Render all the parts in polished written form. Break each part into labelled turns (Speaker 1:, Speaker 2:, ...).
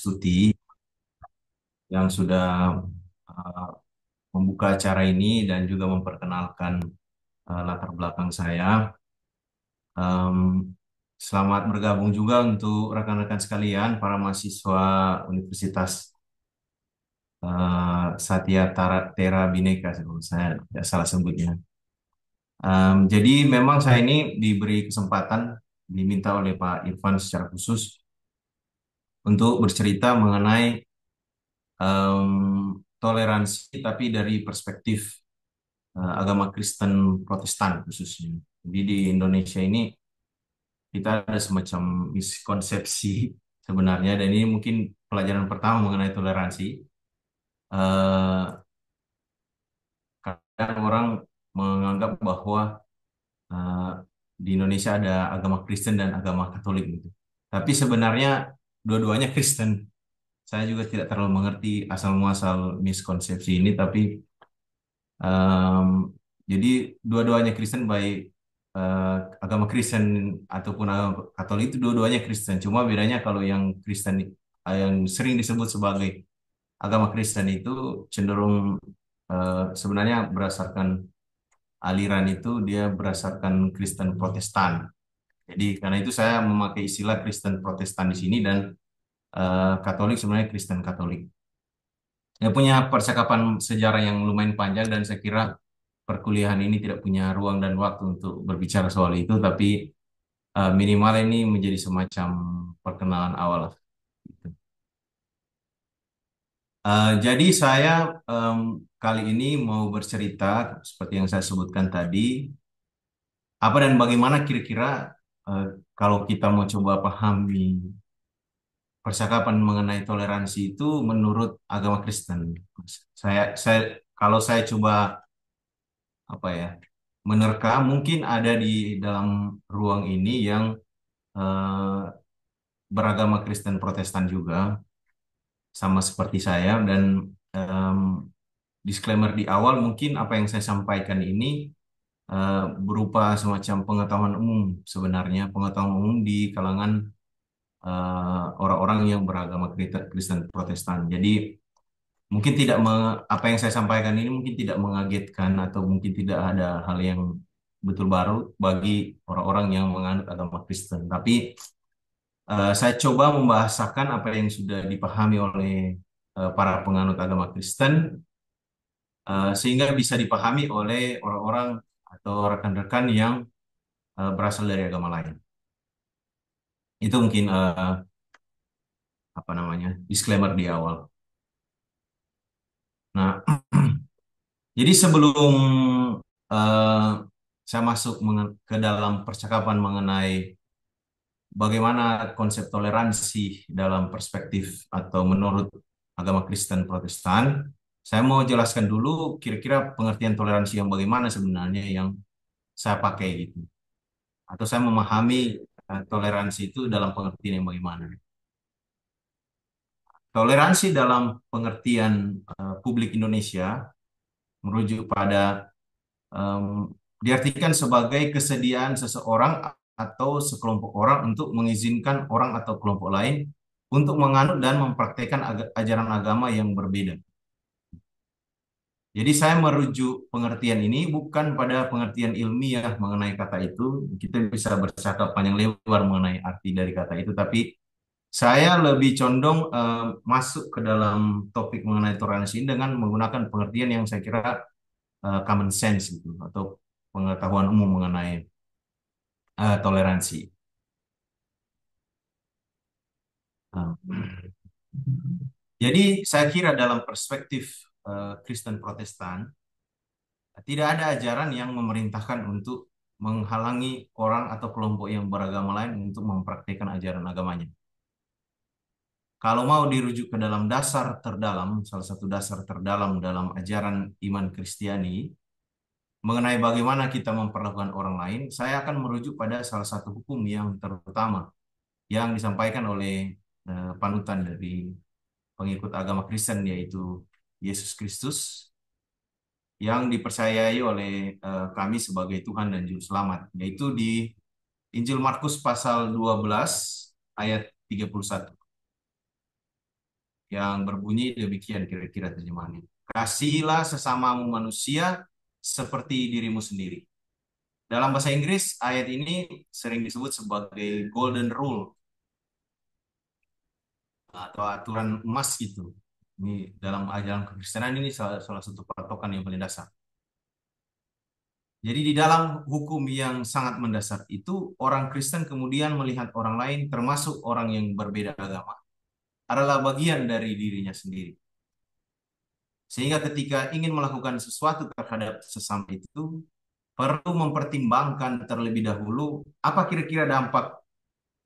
Speaker 1: Suti yang sudah uh, membuka acara ini dan juga memperkenalkan latar belakang saya. Um, Selamat bergabung juga untuk rekan-rekan sekalian, para mahasiswa Universitas Satya Tera Bhinneka, kalau saya tidak salah sebutnya. Jadi memang saya ini diberi kesempatan, diminta oleh Pak Irfan secara khusus untuk bercerita mengenai toleransi, tapi dari perspektif agama Kristen Protestan khususnya. Jadi di Indonesia ini kita ada semacam miskonsepsi sebenarnya, dan ini mungkin pelajaran pertama mengenai toleransi. Eh, Kadang orang menganggap bahwa eh, di Indonesia ada agama Kristen dan agama Katolik gitu. Tapi sebenarnya dua-duanya Kristen. Saya juga tidak terlalu mengerti asal muasal miskonsepsi ini, tapi Em, jadi dua-duanya Kristen, baik eh, agama Kristen ataupun agama Katolik, itu dua-duanya Kristen. Cuma bedanya kalau yang Kristen yang sering disebut sebagai agama Kristen itu cenderung sebenarnya berdasarkan aliran itu dia berdasarkan Kristen Protestan. Jadi karena itu saya memakai istilah Kristen Protestan di sini, dan Katolik sebenarnya Kristen Katolik. Ya, punya percakapan sejarah yang lumayan panjang, dan saya kira perkuliahan ini tidak punya ruang dan waktu untuk berbicara soal itu, tapi minimal ini menjadi semacam perkenalan awal lah. Gitu. Jadi saya kali ini mau bercerita seperti yang saya sebutkan tadi, apa dan bagaimana kira-kira eh, kalau kita mau coba pahami percakapan mengenai toleransi itu menurut agama Kristen. Saya kalau saya coba apa ya menerka, mungkin ada di dalam ruang ini yang eh, beragama Kristen Protestan juga, sama seperti saya, dan em, disclaimer di awal, mungkin apa yang saya sampaikan ini berupa semacam pengetahuan umum, sebenarnya pengetahuan umum di kalangan orang-orang yang beragama Kristen Protestan. Jadi mungkin apa yang saya sampaikan ini mungkin tidak mengagetkan, atau mungkin tidak ada hal yang betul baru bagi orang-orang yang menganut agama Kristen. Tapi saya coba membahasakan apa yang sudah dipahami oleh para penganut agama Kristen, sehingga bisa dipahami oleh orang-orang atau rekan-rekan yang berasal dari agama lain. Itu mungkin apa namanya disclaimer di awal. Nah, jadi sebelum eh, saya masuk ke dalam percakapan mengenai bagaimana konsep toleransi dalam perspektif atau menurut agama Kristen Protestan, saya mau jelaskan dulu kira-kira pengertian toleransi yang bagaimana sebenarnya yang saya pakai gitu. Atau saya memahami toleransi itu dalam pengertian yang bagaimana. Toleransi dalam pengertian publik Indonesia merujuk pada em, diartikan sebagai kesediaan seseorang atau sekelompok orang untuk mengizinkan orang atau kelompok lain untuk menganut dan mempraktikkan ajaran agama yang berbeda. Jadi saya merujuk pengertian ini bukan pada pengertian ilmiah mengenai kata itu. Kita bisa bercakap panjang lebar mengenai arti dari kata itu, tapi saya lebih condong masuk ke dalam topik mengenai toleransi ini dengan menggunakan pengertian yang saya kira common sense gitu, atau pengetahuan umum mengenai toleransi. Uh, jadi saya kira dalam perspektif Kristen Protestan, tidak ada ajaran yang memerintahkan untuk menghalangi orang atau kelompok yang beragama lain untuk mempraktikkan ajaran agamanya. Kalau mau dirujuk ke dalam dasar terdalam, salah satu dasar terdalam dalam ajaran iman Kristiani, mengenai bagaimana kita memperlakukan orang lain, saya akan merujuk pada salah satu hukum yang terutama yang disampaikan oleh panutan dari pengikut agama Kristen, yaitu Yesus Kristus, yang dipercayai oleh kami sebagai Tuhan dan Juru Selamat, yaitu di Injil Markus pasal 12 ayat 31. yang berbunyi demikian kira-kira terjemahannya. Kasihilah sesamamu manusia seperti dirimu sendiri. Dalam bahasa Inggris, ayat ini sering disebut sebagai golden rule atau aturan emas gitu. Ini dalam ajaran kekristenan ini salah satu patokan yang paling dasar. Jadi di dalam hukum yang sangat mendasar itu, orang Kristen kemudian melihat orang lain, termasuk orang yang berbeda agama, adalah bagian dari dirinya sendiri. Sehingga ketika ingin melakukan sesuatu terhadap sesama itu, perlu mempertimbangkan terlebih dahulu apa kira-kira dampak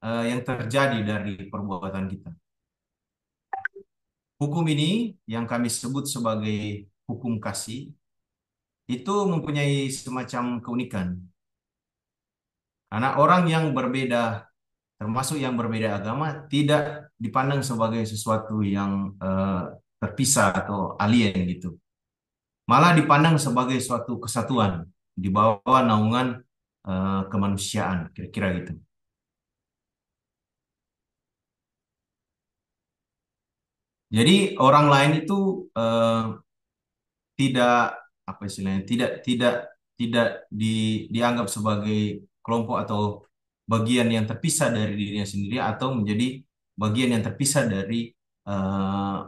Speaker 1: yang terjadi dari perbuatan kita. Hukum ini yang kami sebut sebagai hukum kasih itu mempunyai semacam keunikan. Karena orang yang berbeda, termasuk yang berbeda agama, tidak dipandang sebagai sesuatu yang terpisah atau alien gitu. Malah dipandang sebagai suatu kesatuan di bawah naungan kemanusiaan, kira-kira gitu. Jadi orang lain itu tidak apa istilahnya, tidak dianggap sebagai kelompok atau bagian yang terpisah dari dirinya sendiri atau menjadi bagian yang terpisah dari eh,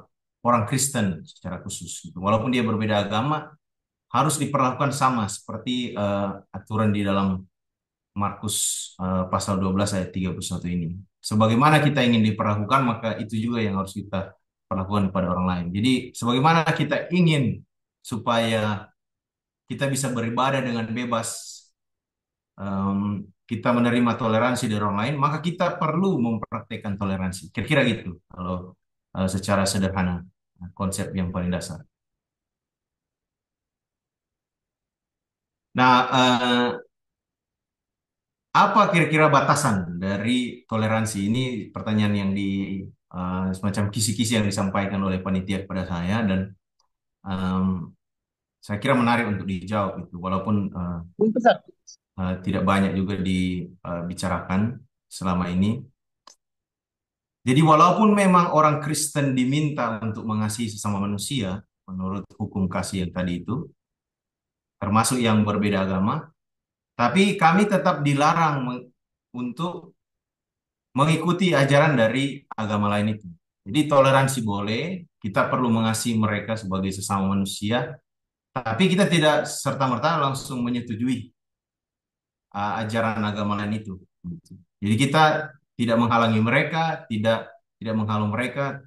Speaker 1: orang Kristen secara khusus, gitu. Walaupun dia berbeda agama, harus diperlakukan sama seperti aturan di dalam Markus pasal 12 ayat 31 ini. Sebagaimana kita ingin diperlakukan, maka itu juga yang harus kita perlakukan kepada orang lain. Jadi, sebagaimana kita ingin supaya kita bisa beribadah dengan bebas, kita menerima toleransi dari orang lain, maka kita perlu mempraktekkan toleransi. Kira-kira gitu, kalau secara sederhana, konsep yang paling dasar. Nah, apa kira-kira batasan dari toleransi ini? Pertanyaan yang semacam kisi-kisi yang disampaikan oleh panitia kepada saya dan em, saya kira menarik untuk dijawab itu, walaupun tidak banyak juga dibicarakan selama ini. Jadi walaupun memang orang Kristen diminta untuk mengasihi sesama manusia menurut hukum kasih yang tadi itu, termasuk yang berbeda agama, tapi kami tetap dilarang untuk mengikuti ajaran dari agama lain itu. Jadi toleransi boleh, kita perlu mengasihi mereka sebagai sesama manusia, tapi kita tidak serta-merta langsung menyetujui ajaran agama lain itu. Jadi kita tidak menghalangi mereka, tidak tidak menghalang mereka,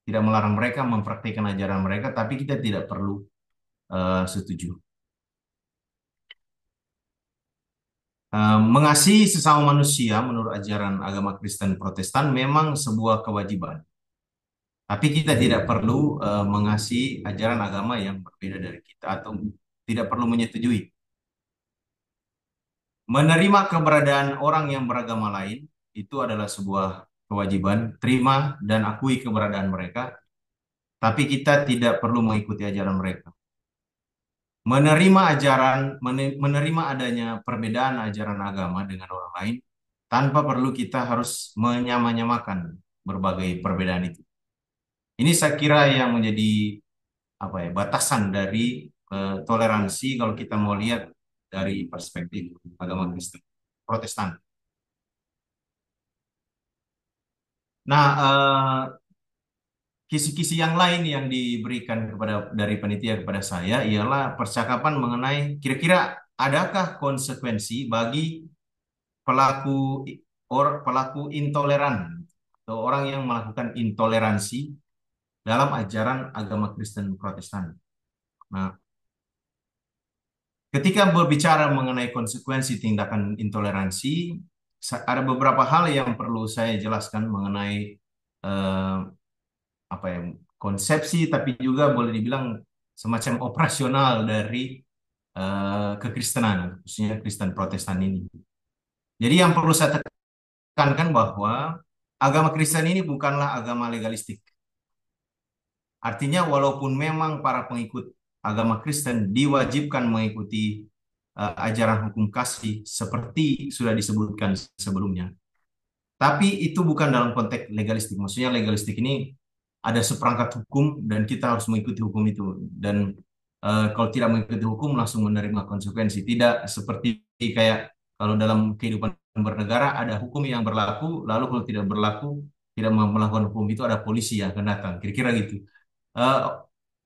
Speaker 1: tidak melarang mereka mempraktikkan ajaran mereka, tapi kita tidak perlu setuju. Mengasihi sesama manusia menurut ajaran agama Kristen Protestan memang sebuah kewajiban. Tapi kita tidak perlu mengasihi ajaran agama yang berbeda dari kita atau tidak perlu menyetujui. Menerima keberadaan orang yang beragama lain itu adalah sebuah kewajiban, terima dan akui keberadaan mereka, tapi kita tidak perlu mengikuti ajaran mereka. Menerima adanya perbedaan ajaran agama dengan orang lain tanpa perlu kita harus menyamanyamakan berbagai perbedaan itu. Ini saya kira yang menjadi apa ya batasan dari toleransi kalau kita mau lihat dari perspektif agama Kristen Protestan. Nah, kisi-kisi yang lain yang diberikan dari panitia kepada saya ialah percakapan mengenai kira-kira adakah konsekuensi bagi pelaku pelaku intoleran atau orang yang melakukan intoleransi dalam ajaran agama Kristen Protestan. Nah, ketika berbicara mengenai konsekuensi tindakan intoleransi, ada beberapa hal yang perlu saya jelaskan mengenai eh, apa ya konsepsi, tapi juga boleh dibilang semacam operasional dari kekristenan, khususnya Kristen Protestan ini. Jadi yang perlu saya tekankan bahwa agama Kristen ini bukanlah agama legalistik. Artinya walaupun memang para pengikut agama Kristen diwajibkan mengikuti ajaran hukum kasih seperti sudah disebutkan sebelumnya. Tapi itu bukan dalam konteks legalistik. Maksudnya legalistik ini ada seperangkat hukum dan kita harus mengikuti hukum itu. Dan kalau tidak mengikuti hukum langsung menerima konsekuensi. Tidak seperti kayak kalau dalam kehidupan bernegara ada hukum yang berlaku, lalu kalau tidak berlaku, tidak melakukan hukum itu ada polisi yang akan datang. Kira-kira gitu. Eh,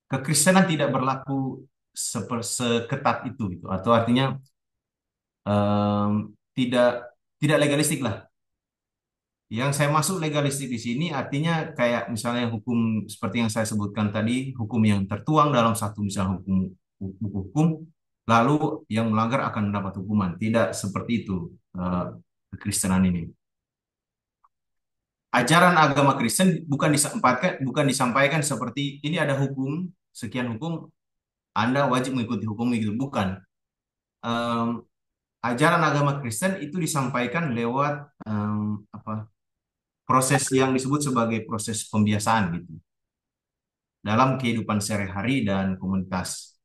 Speaker 1: Kekristenan tidak berlaku seketat itu, gitu. Atau artinya em, tidak tidak legalistik lah. Yang saya masuk legalistik di sini artinya kayak misalnya hukum seperti yang saya sebutkan tadi, hukum yang tertuang dalam satu misalnya buku hukum, lalu yang melanggar akan mendapat hukuman. Tidak seperti itu eh, kekristenan ini. Ajaran agama Kristen bukan disampaikan seperti ini ada hukum, sekian hukum, Anda wajib mengikuti hukum itu. Bukan. Em, Ajaran agama Kristen itu disampaikan lewat apa proses yang disebut sebagai proses pembiasaan gitu dalam kehidupan sehari-hari dan komunitas.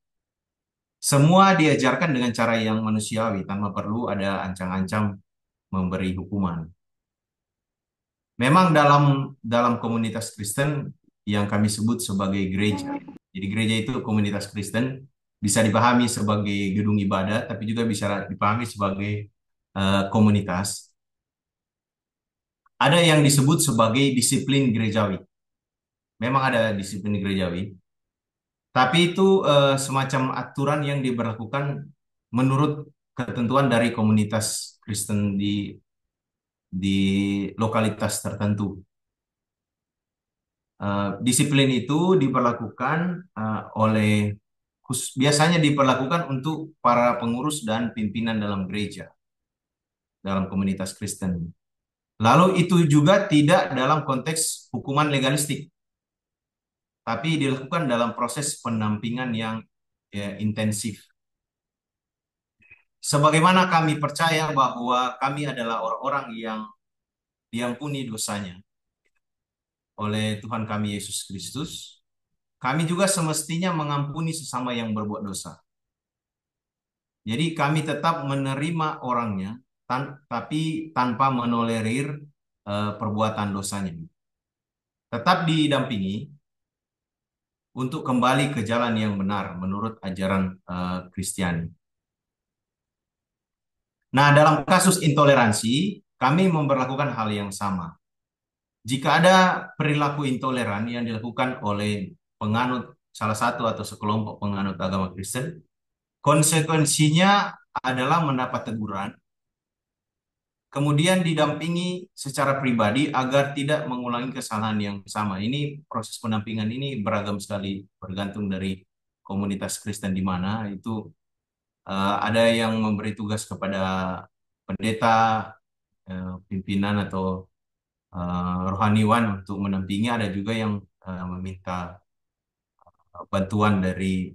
Speaker 1: Semua diajarkan dengan cara yang manusiawi tanpa perlu ada ancang-ancang memberi hukuman. Memang dalam dalam komunitas Kristen yang kami sebut sebagai gereja. Jadi gereja itu komunitas Kristen bisa dipahami sebagai gedung ibadah, tapi juga bisa dipahami sebagai komunitas. Ada yang disebut sebagai disiplin gerejawi. Memang ada disiplin gerejawi, tapi itu semacam aturan yang diberlakukan menurut ketentuan dari komunitas Kristen di lokalitas tertentu. Disiplin itu diberlakukan oleh biasanya diperlakukan untuk para pengurus dan pimpinan dalam gereja, dalam komunitas Kristen. Lalu itu juga tidak dalam konteks hukuman legalistik, tapi dilakukan dalam proses pendampingan yang intensif. Sebagaimana kami percaya bahwa kami adalah orang-orang yang diampuni dosanya oleh Tuhan kami Yesus Kristus, kami juga semestinya mengampuni sesama yang berbuat dosa. Jadi kami tetap menerima orangnya, tapi tanpa menolerir perbuatan dosanya. Tetap didampingi untuk kembali ke jalan yang benar menurut ajaran Kristiani. Nah, dalam kasus intoleransi, kami memperlakukan hal yang sama. Jika ada perilaku intoleran yang dilakukan oleh penganut salah satu atau sekelompok penganut agama Kristen, konsekuensinya adalah mendapat teguran, kemudian didampingi secara pribadi agar tidak mengulangi kesalahan yang sama. Ini proses pendampingan ini beragam sekali, bergantung dari komunitas Kristen di mana. Itu ada yang memberi tugas kepada pendeta, pimpinan atau rohaniwan untuk mendampingi. Ada juga yang meminta bantuan dari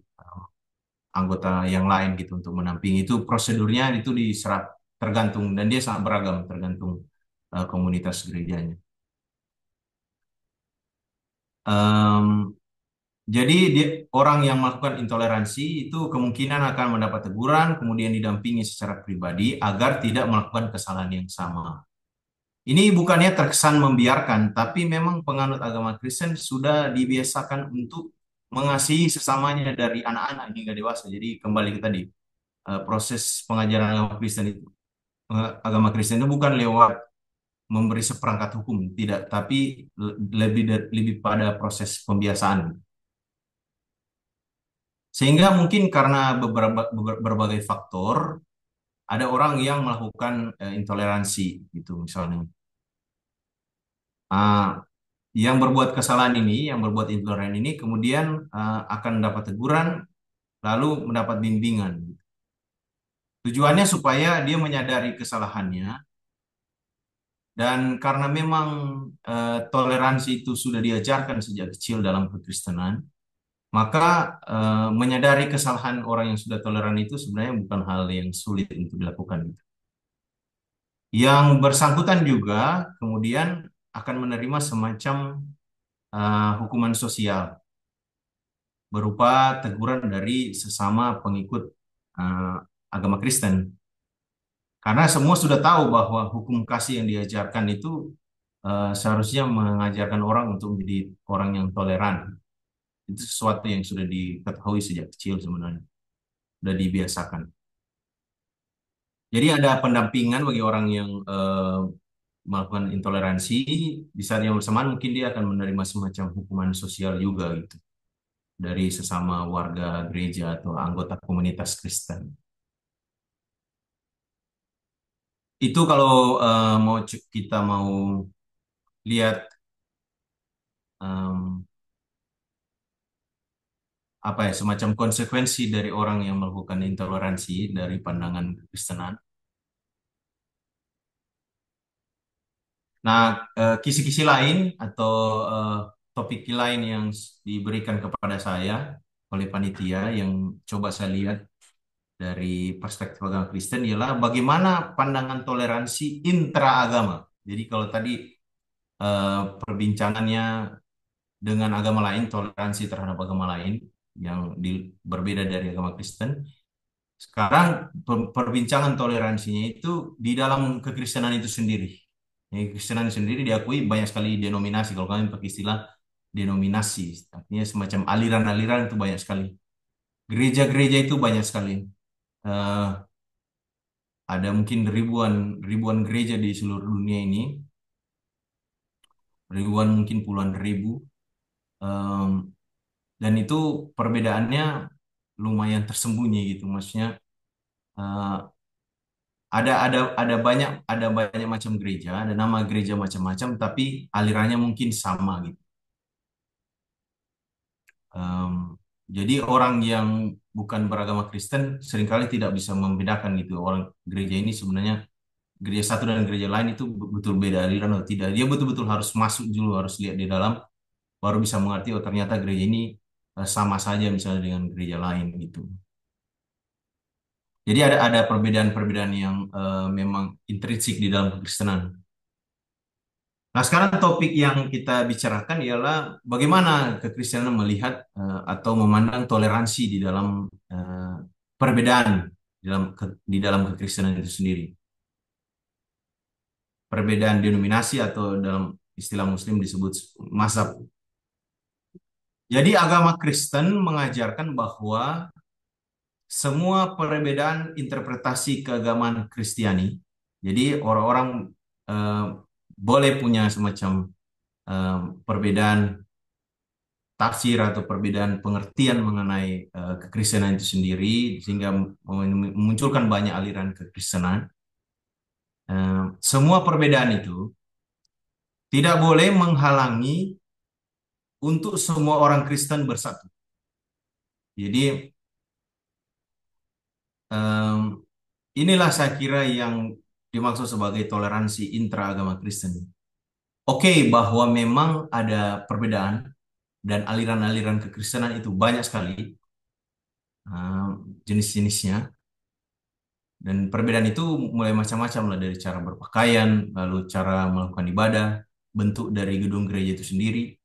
Speaker 1: anggota yang lain gitu untuk mendampingi. Itu prosedurnya itu diserap tergantung dan dia sangat beragam tergantung komunitas gerejanya. Um, jadi orang yang melakukan intoleransi itu kemungkinan akan mendapat teguran, kemudian didampingi secara pribadi agar tidak melakukan kesalahan yang sama. Ini bukannya terkesan membiarkan, tapi memang penganut agama Kristen sudah dibiasakan untuk mengasihi sesamanya dari anak-anak hingga dewasa. Jadi kembali ke tadi, proses pengajaran agama Kristen itu bukan lewat memberi seperangkat hukum, tidak, tapi lebih pada proses pembiasaan. Sehingga mungkin karena berbagai faktor, ada orang yang melakukan intoleransi gitu misalnya. Yang berbuat kesalahan ini, yang berbuat intoleran ini kemudian akan mendapat teguran lalu mendapat bimbingan. Tujuannya supaya dia menyadari kesalahannya dan karena memang toleransi itu sudah diajarkan sejak kecil dalam kekristenan, maka menyadari kesalahan orang yang sudah toleran itu sebenarnya bukan hal yang sulit untuk dilakukan. Yang bersangkutan juga kemudian akan menerima semacam hukuman sosial berupa teguran dari sesama pengikut uh, agama Kristen. Karena semua sudah tahu bahwa hukum kasih yang diajarkan itu seharusnya mengajarkan orang untuk menjadi orang yang toleran. Itu sesuatu yang sudah diketahui sejak kecil sebenarnya, sudah dibiasakan. Jadi ada pendampingan bagi orang yang melakukan intoleransi, di saat yang bersamaan mungkin dia akan menerima semacam hukuman sosial juga gitu dari sesama warga gereja atau anggota komunitas Kristen. Itu kalau kita mau lihat em, apa ya semacam konsekuensi dari orang yang melakukan intoleransi dari pandangan Kristenan. Nah, kisi-kisi lain atau eh, topik lain yang diberikan kepada saya oleh panitia yang coba saya lihat dari perspektif agama Kristen ialah bagaimana pandangan toleransi intraagama. Jadi kalau tadi perbincangannya dengan agama lain, toleransi terhadap agama lain yang berbeda dari agama Kristen. Sekarang perbincangan toleransinya itu di dalam kekristenan itu sendiri. Kekristenan sendiri diakui banyak sekali denominasi. Kalau kami pakai istilah denominasi, artinya semacam aliran-aliran itu banyak sekali. Gereja-gereja itu banyak sekali. Eh, ada mungkin ribuan ribuan gereja di seluruh dunia ini, ribuan mungkin puluhan ribu. Em, dan itu perbedaannya lumayan tersembunyi gitu. Maksudnya eh, ada banyak macam gereja, ada nama gereja macam-macam, tapi alirannya mungkin sama gitu. Em, jadi orang yang bukan beragama Kristen seringkali tidak bisa membedakan gitu orang gereja ini sebenarnya gereja satu dan gereja lain itu betul beda aliran atau tidak. Dia betul-betul harus masuk dulu, harus lihat di dalam, baru bisa mengerti oh ternyata gereja ini sama saja misalnya dengan gereja lain gitu. Jadi ada perbedaan-perbedaan yang memang intrinsik di dalam kekristenan. Nah, sekarang topik yang kita bicarakan ialah bagaimana kekristenan melihat atau memandang toleransi di dalam eh, perbedaan di dalam kekristenan itu sendiri. Perbedaan denominasi atau dalam istilah Muslim disebut mazhab. Jadi agama Kristen mengajarkan bahwa semua perbedaan interpretasi keagamaan Kristiani, jadi orang-orang eh, boleh punya semacam perbedaan tafsir atau perbedaan pengertian mengenai kekristenan itu sendiri sehingga memunculkan banyak aliran kekristenan. Semua perbedaan itu tidak boleh menghalangi untuk semua orang Kristen bersatu. Jadi em, inilah saya kira yang dimaksud sebagai toleransi intraagama Kristen. Oke, bahwa memang ada perbedaan dan aliran-aliran kekristenan itu banyak sekali jenis-jenisnya. Dan perbedaan itu mulai macam-macam lah dari cara berpakaian, lalu cara melakukan ibadah, bentuk dari gedung gereja itu sendiri,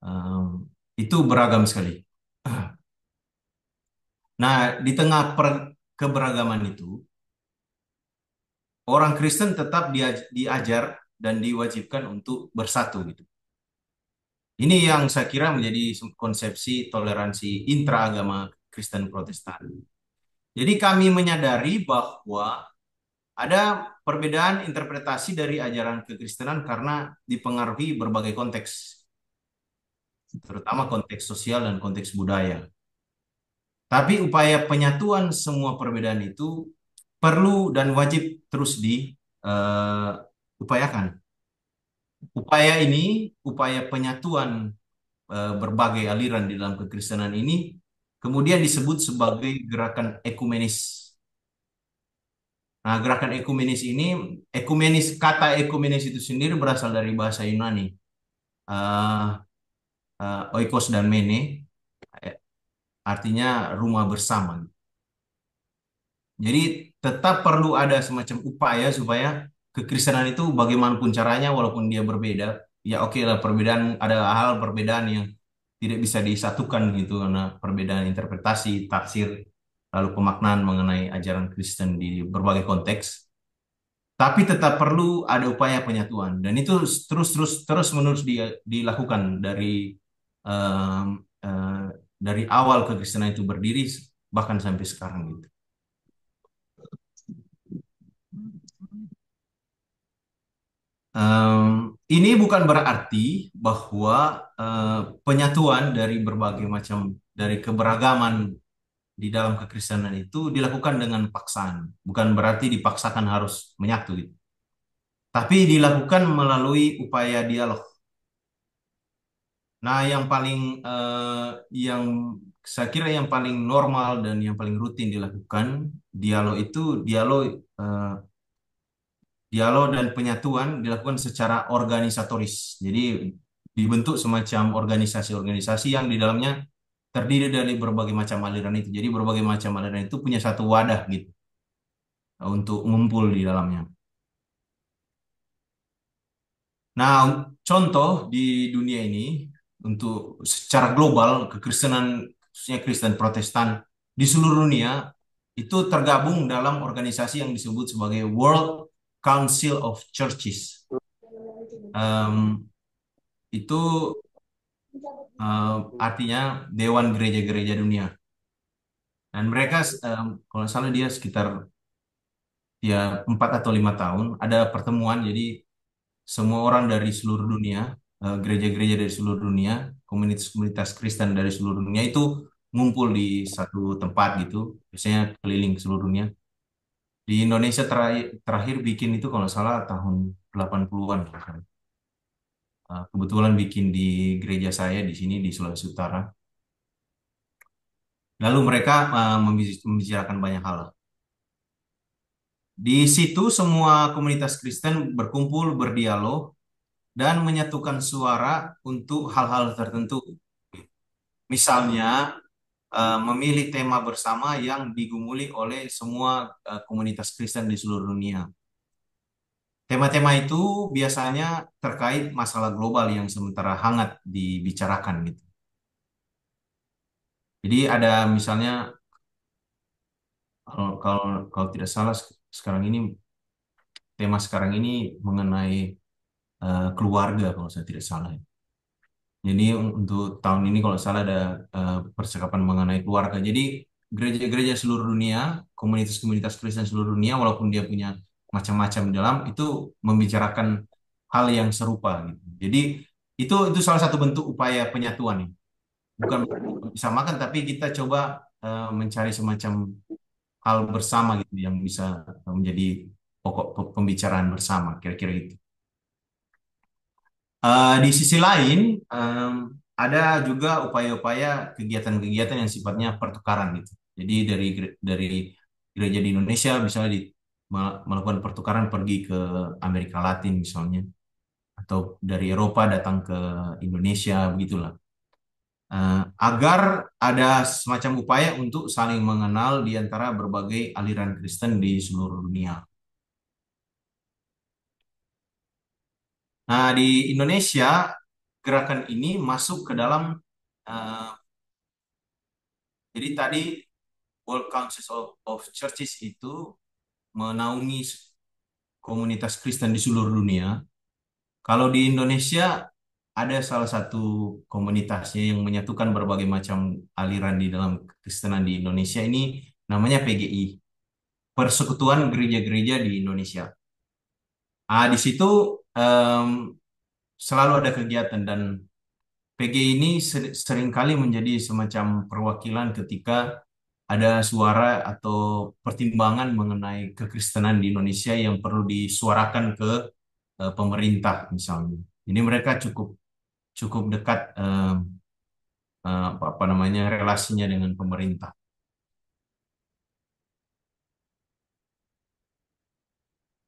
Speaker 1: um, itu beragam sekali. Nah, di tengah keberagaman itu, orang Kristen tetap diajar dan diwajibkan untuk bersatu gitu. Ini yang saya kira menjadi konsepsi toleransi intraagama Kristen Protestan. Jadi kami menyadari bahwa ada perbedaan interpretasi dari ajaran kekristenan karena dipengaruhi berbagai konteks, terutama konteks sosial dan konteks budaya. Tapi upaya penyatuan semua perbedaan itu perlu dan wajib terus diupayakan. Upaya ini, upaya penyatuan berbagai aliran di dalam kekristenan ini kemudian disebut sebagai gerakan ekumenis. Nah, gerakan ekumenis, kata ekumenis itu sendiri berasal dari bahasa Yunani, eh oikos dan mene, eh, artinya rumah bersama. Jadi tetap perlu ada semacam upaya supaya kekristenan itu bagaimanapun caranya, walaupun dia berbeda, ya oke lah perbedaan, ada hal perbedaan yang tidak bisa disatukan gitu karena perbedaan interpretasi, tafsir, lalu pemaknaan mengenai ajaran Kristen di berbagai konteks. Tapi tetap perlu ada upaya penyatuan dan itu terus terus terus menerus dilakukan em, eh, dari awal kekristenan itu berdiri bahkan sampai sekarang gitu. Ini bukan berarti bahwa penyatuan dari berbagai macam dari keberagaman di dalam kekristenan itu dilakukan dengan paksaan. Bukan berarti dipaksakan harus menyatu gitu. Tapi dilakukan melalui upaya dialog. Nah, yang saya kira yang paling normal dan yang paling rutin dilakukan dialog itu dialog eh, dialog dan penyatuan dilakukan secara organisatoris. Jadi dibentuk semacam organisasi-organisasi yang di dalamnya terdiri dari berbagai macam aliran itu. Jadi berbagai macam aliran itu punya satu wadah gitu untuk ngumpul di dalamnya. Nah, contoh di dunia ini untuk secara global kekristenan khususnya Kristen Protestan di seluruh dunia itu tergabung dalam organisasi yang disebut sebagai World Council of Churches. Em, itu artinya Dewan Gereja-Gereja Dunia. Dan mereka kalau nggak salah dia sekitar ya 4 atau 5 tahun ada pertemuan. Jadi semua orang dari seluruh dunia, gereja-gereja dari seluruh dunia, komunitas-komunitas Kristen dari seluruh dunia itu ngumpul di satu tempat gitu, biasanya keliling seluruh dunia. Di Indonesia terakhir bikin itu kalau nggak salah tahun 80-an. Kebetulan bikin di gereja saya di sini di Sulawesi Utara. Lalu mereka membicarakan banyak hal. Di situ semua komunitas Kristen berkumpul, berdialog, dan menyatukan suara untuk hal-hal tertentu. Misalnya, memilih tema bersama yang digumuli oleh semua komunitas Kristen di seluruh dunia. Tema-tema itu biasanya terkait masalah global yang sementara hangat dibicarakan gitu. Jadi ada misalnya kalau kalau kalau tidak salah sekarang ini tema sekarang ini mengenai keluarga kalau saya tidak salah. Jadi untuk tahun ini kalau salah ada percakapan mengenai keluarga. Jadi gereja-gereja seluruh dunia, komunitas-komunitas Kristen seluruh dunia, walaupun dia punya macam-macam di dalam, itu membicarakan hal yang serupa gitu. Jadi itu salah satu bentuk upaya penyatuan nih. Bukan disamakan, tapi kita coba mencari semacam hal bersama gitu yang bisa menjadi pokok pembicaraan bersama, kira-kira itu. Di sisi lain, ada juga upaya-upaya kegiatan-kegiatan yang sifatnya pertukaran gitu. Jadi dari gereja di Indonesia misalnya melakukan pertukaran pergi ke Amerika Latin misalnya, atau dari Eropa datang ke Indonesia begitulah. Agar ada semacam upaya untuk saling mengenal di antara berbagai aliran Kristen di seluruh dunia. Nah, di Indonesia gerakan ini masuk ke dalam eh, jadi tadi World Council of Churches itu menaungi komunitas Kristen di seluruh dunia. Kalau di Indonesia ada salah satu komunitasnya yang menyatukan berbagai macam aliran di dalam Kristenan di Indonesia ini namanya PGI, Persekutuan Gereja-Gereja di Indonesia. Di situ em, selalu ada kegiatan dan PGI ini seringkali menjadi semacam perwakilan ketika ada suara atau pertimbangan mengenai kekristenan di Indonesia yang perlu disuarakan ke pemerintah misalnya. Ini mereka cukup cukup dekat apa namanya relasinya dengan pemerintah.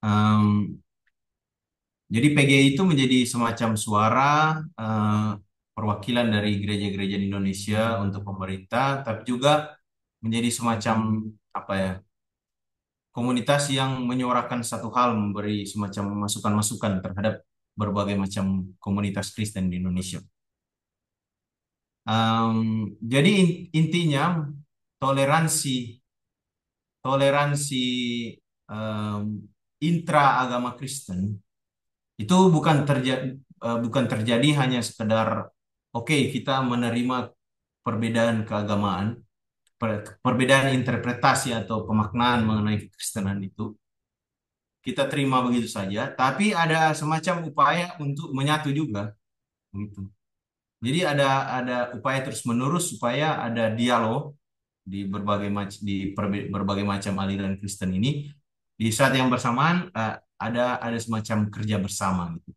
Speaker 1: Em, jadi PGI itu menjadi semacam suara eh, perwakilan dari gereja-gereja di Indonesia untuk pemerintah, tapi juga menjadi semacam apa ya komunitas yang menyuarakan satu hal, memberi semacam masukan-masukan terhadap berbagai macam komunitas Kristen di Indonesia. Em, jadi intinya toleransi toleransi em, intra agama Kristen itu bukan terjadi hanya sekedar oke kita menerima perbedaan keagamaan, perbedaan interpretasi atau pemaknaan mengenai kekristenan itu kita terima begitu saja, tapi ada semacam upaya untuk menyatu juga, gitu. Jadi ada upaya terus-menerus supaya ada dialog di berbagai macam aliran Kristen ini. Di saat yang bersamaan ada semacam kerja bersama gitu,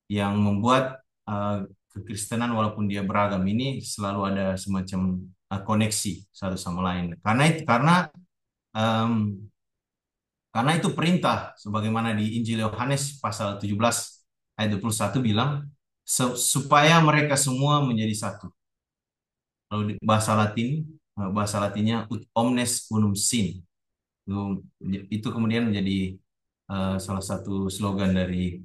Speaker 1: yang membuat kekristenan walaupun dia beragam ini selalu ada semacam koneksi satu sama lain. Em, karena itu perintah sebagaimana di Injil Yohanes pasal 17 ayat 21 bilang supaya mereka semua menjadi satu. Lalu di bahasa Latinnya ut omnes unum sum. Itu, itu kemudian menjadi salah satu slogan dari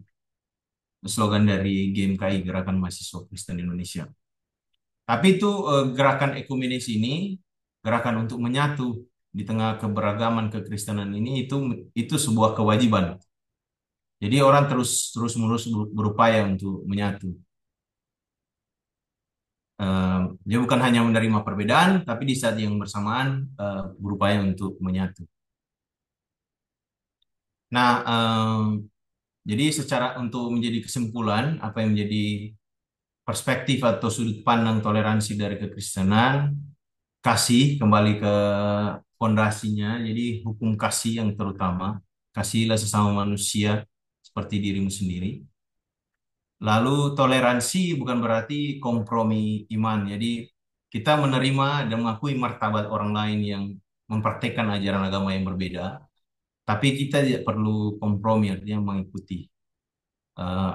Speaker 1: GMKI, Gerakan Mahasiswa Kristen Indonesia. Tapi itu gerakan ekumenis ini, gerakan untuk menyatu di tengah keberagaman kekristenan ini itu sebuah kewajiban. Jadi orang terus terus menerus berupaya untuk menyatu. Dia bukan hanya menerima perbedaan, tapi di saat yang bersamaan berupaya untuk menyatu. Nah, jadi secara untuk menjadi kesimpulan, apa yang menjadi perspektif atau sudut pandang toleransi dari kekristenan, kasih kembali ke fondasinya, jadi hukum kasih yang terutama, kasihilah sesama manusia seperti dirimu sendiri. Lalu toleransi bukan berarti kompromi iman. Jadi kita menerima dan mengakui martabat orang lain yang mempraktekkan ajaran agama yang berbeda, tapi kita tidak perlu kompromi, artinya mengikuti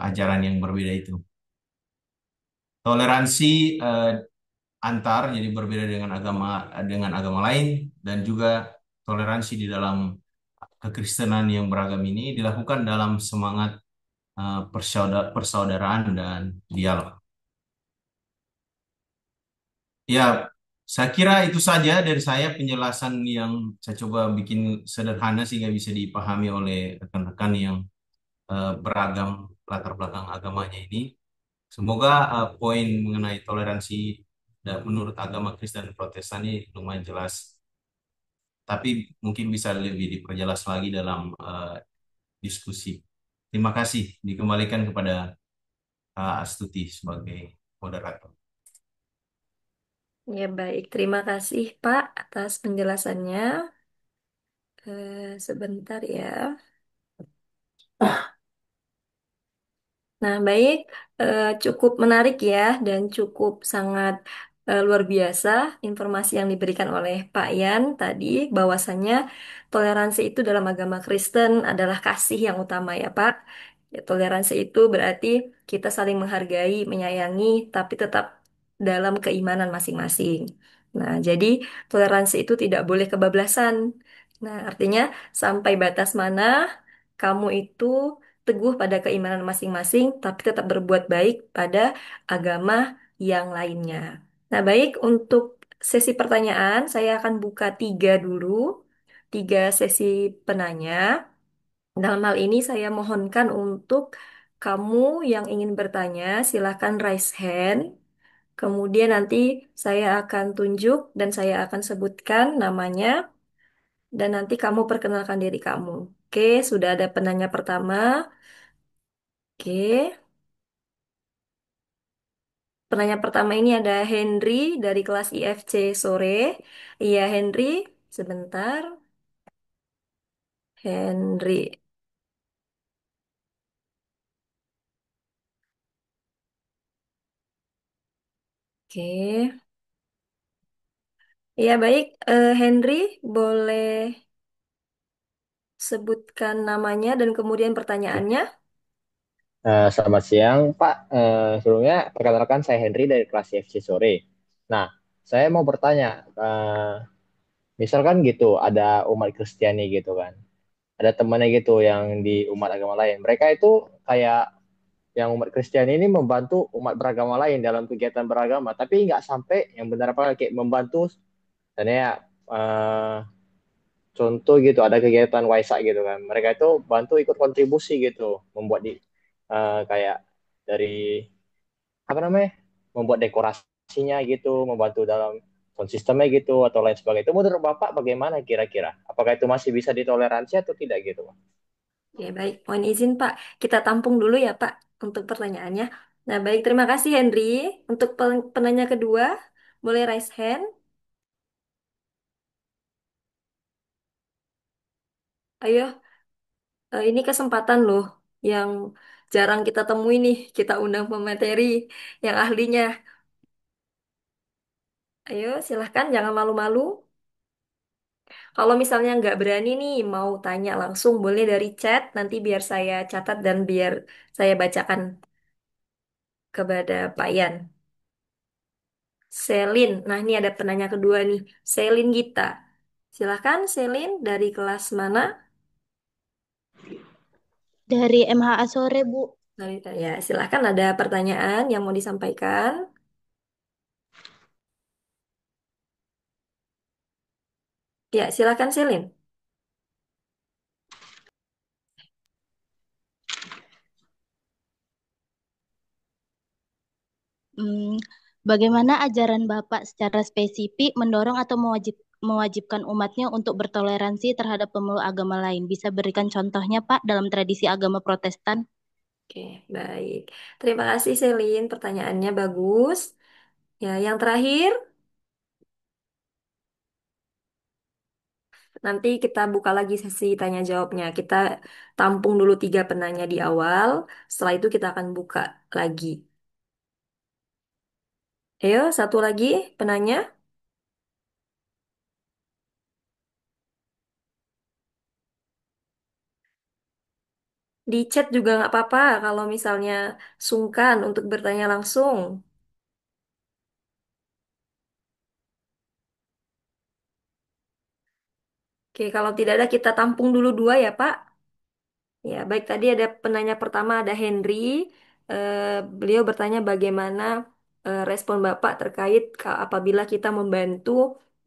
Speaker 1: ajaran yang berbeda itu. Toleransi antar, jadi berbeda dengan agama lain, dan juga toleransi di dalam kekristenan yang beragam ini dilakukan dalam semangat persaudaraan dan dialog. Ya, saya kira itu saja dari saya penjelasan yang saya coba bikin sederhana sehingga bisa dipahami oleh rekan-rekan yang beragam latar belakang agamanya ini. Semoga poin mengenai toleransi dan menurut agama Kristen dan Protestan ini lumayan jelas, tapi mungkin bisa lebih diperjelas lagi dalam diskusi. Terima kasih, dikembalikan kepada Astuti sebagai moderator.
Speaker 2: Ya baik, terima kasih Pak atas penjelasannya. Sebentar ya. Nah, baik, cukup menarik ya dan cukup sangat luar biasa informasi yang diberikan oleh Pak Yan tadi bahwasannya toleransi itu dalam agama Kristen adalah kasih yang utama ya Pak. Ya, toleransi itu berarti kita saling menghargai, menyayangi, tapi tetap dalam keimanan masing-masing. Nah, jadi toleransi itu tidak boleh kebablasan. Nah, artinya sampai batas mana kamu itu teguh pada keimanan masing-masing, tapi tetap berbuat baik pada agama yang lainnya. Nah, baik, untuk sesi pertanyaan, saya akan buka tiga dulu, tiga sesi penanya. Dalam hal ini, saya mohonkan untuk kamu yang ingin bertanya, silakan raise hand. Kemudian nanti saya akan tunjuk dan saya akan sebutkan namanya, dan nanti kamu perkenalkan diri kamu. Oke, sudah ada penanya pertama. Oke. Penanya pertama ini ada Henry dari kelas IFC sore. Iya, Henry, sebentar. Henry. Oke. Iya, baik. Henry, boleh sebutkan namanya dan kemudian pertanyaannya?
Speaker 3: Selamat siang, Pak. Sebelumnya, perkenalkan saya Henry dari kelas CFC sore. Nah, saya mau bertanya, misalkan gitu, ada umat Kristiani gitu kan, ada temannya gitu yang di umat agama lain. Mereka itu kayak yang umat Kristiani ini membantu umat beragama lain dalam kegiatan beragama, tapi nggak sampai yang benar apa kayak membantu, dan ya, eh, contoh gitu ada kegiatan Waisak gitu kan, mereka itu bantu ikut kontribusi gitu, membuat kayak dari apa namanya, membuat dekorasinya gitu, membantu dalam sound systemnya gitu atau lain sebagainya. Itu menurut Bapak bagaimana kira-kira? Apakah itu masih bisa ditoleransi atau tidak gitu?
Speaker 2: Ya, baik. Mohon izin, Pak. Kita tampung dulu ya, Pak, untuk pertanyaannya. Nah, baik. Terima kasih, Henry. Untuk penanya kedua, boleh raise hand. Ayo, ini kesempatan loh yang jarang kita temui nih. Kita undang pemateri yang ahlinya. Ayo, silahkan. Jangan malu-malu. Kalau misalnya nggak berani nih, mau tanya langsung, boleh dari chat. Nanti biar saya catat dan biar saya bacakan kepada Pak Yan. Selin. Nah, ini ada penanya kedua nih. Selin Gita. Silahkan, Selin. Dari kelas mana?
Speaker 4: Dari MHA sore, Bu.
Speaker 2: Ya, silahkan ada pertanyaan yang mau disampaikan. Ya, silahkan, Selin.
Speaker 4: Hmm, bagaimana ajaran Bapak secara spesifik mendorong atau mewajibkan umatnya untuk bertoleransi terhadap pemeluk agama lain? Bisa berikan contohnya, Pak, dalam tradisi agama Protestan?
Speaker 2: Oke, baik. Terima kasih, Selin. Pertanyaannya bagus. Ya, yang terakhir, nanti kita buka lagi sesi tanya jawabnya. Kita tampung dulu tiga penanya di awal. Setelah itu kita akan buka lagi. Ayo, satu lagi penanya. Di chat juga nggak apa-apa kalau misalnya sungkan untuk bertanya langsung. Oke, kalau tidak ada kita tampung dulu dua ya, Pak. Ya, baik tadi ada penanya pertama ada Henry. Eh, Beliau bertanya bagaimana respon Bapak terkait apabila kita membantu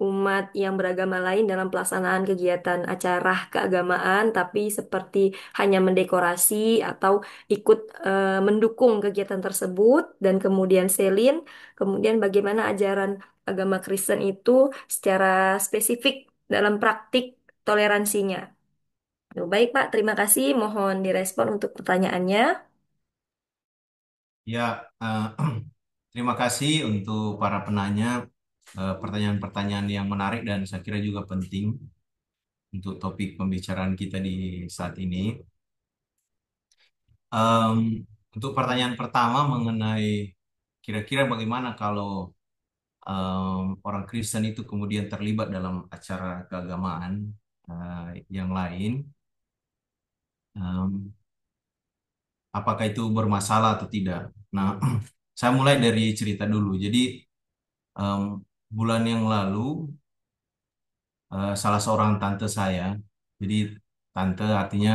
Speaker 2: umat yang beragama lain dalam pelaksanaan kegiatan acara keagamaan, tapi seperti hanya mendekorasi atau ikut mendukung kegiatan tersebut, dan kemudian Selin, kemudian bagaimana ajaran agama Kristen itu secara spesifik dalam praktik toleransinya. Baik, Pak. Terima kasih. Mohon direspon untuk pertanyaannya.
Speaker 1: Ya, terima kasih untuk para penanya, pertanyaan-pertanyaan yang menarik dan saya kira juga penting untuk topik pembicaraan kita di saat ini. Em, untuk pertanyaan pertama mengenai kira-kira bagaimana kalau orang Kristen itu kemudian terlibat dalam acara keagamaan yang lain, em, apakah itu bermasalah atau tidak? Nah, saya mulai dari cerita dulu. Jadi em, bulan yang lalu salah seorang tante saya, jadi tante artinya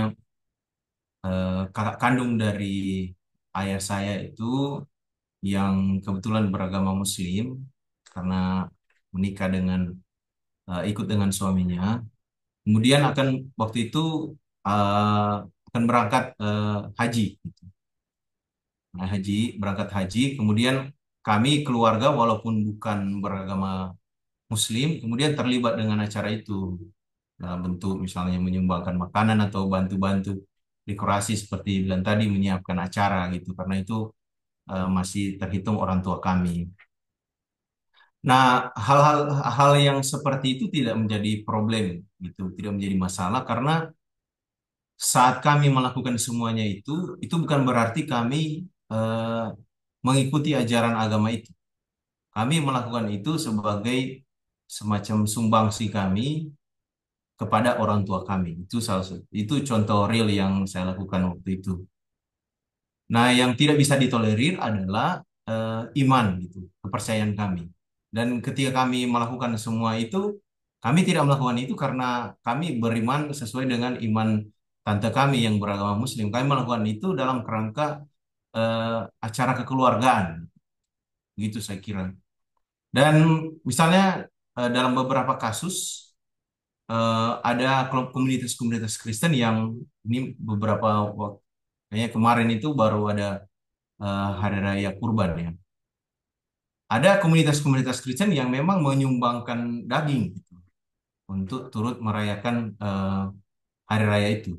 Speaker 1: kakak kandung dari ayah saya itu yang kebetulan beragama Muslim karena menikah dengan ikut dengan suaminya. Kemudian akan waktu itu eh, akan berangkat haji, gitu. Nah, berangkat haji. Kemudian kami keluarga walaupun bukan beragama Muslim, kemudian terlibat dengan acara itu dalam bentuk misalnya menyumbangkan makanan atau bantu-bantu dekorasi seperti bilang tadi menyiapkan acara gitu. Karena itu masih terhitung orang tua kami. Nah, hal yang seperti itu tidak menjadi problem gitu, tidak menjadi masalah karena saat kami melakukan semuanya itu bukan berarti kami eh, mengikuti ajaran agama itu. Kami melakukan itu sebagai semacam sumbangsi kami kepada orang tua kami. Itu salah satu, itu contoh real yang saya lakukan waktu itu. Nah, yang tidak bisa ditolerir adalah iman gitu, kepercayaan kami. Dan ketika kami melakukan semua itu, kami tidak melakukan itu karena kami beriman sesuai dengan iman tante kami yang beragama Muslim. Kami melakukan itu dalam kerangka acara kekeluargaan, gitu saya kira. Dan misalnya dalam beberapa kasus ada kelompok komunitas-komunitas Kristen yang ini beberapa waktu, kayaknya kemarin itu baru ada Hari Raya Kurban ya. Ada komunitas-komunitas Kristen yang memang menyumbangkan daging gitu, untuk turut merayakan hari raya itu.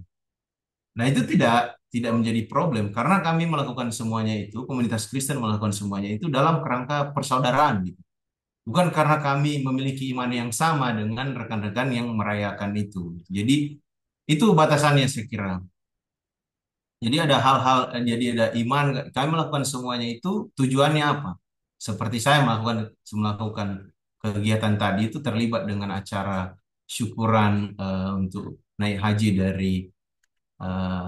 Speaker 1: Nah, itu tidak menjadi problem karena kami melakukan semuanya itu, komunitas Kristen melakukan semuanya itu dalam kerangka persaudaraan gitu. Bukan karena kami memiliki iman yang sama dengan rekan-rekan yang merayakan itu. Jadi itu batasannya saya kira. Jadi ada hal-hal, jadi ada iman. Kami melakukan semuanya itu tujuannya apa? Seperti saya melakukan kegiatan tadi itu terlibat dengan acara syukuran untuk naik haji dari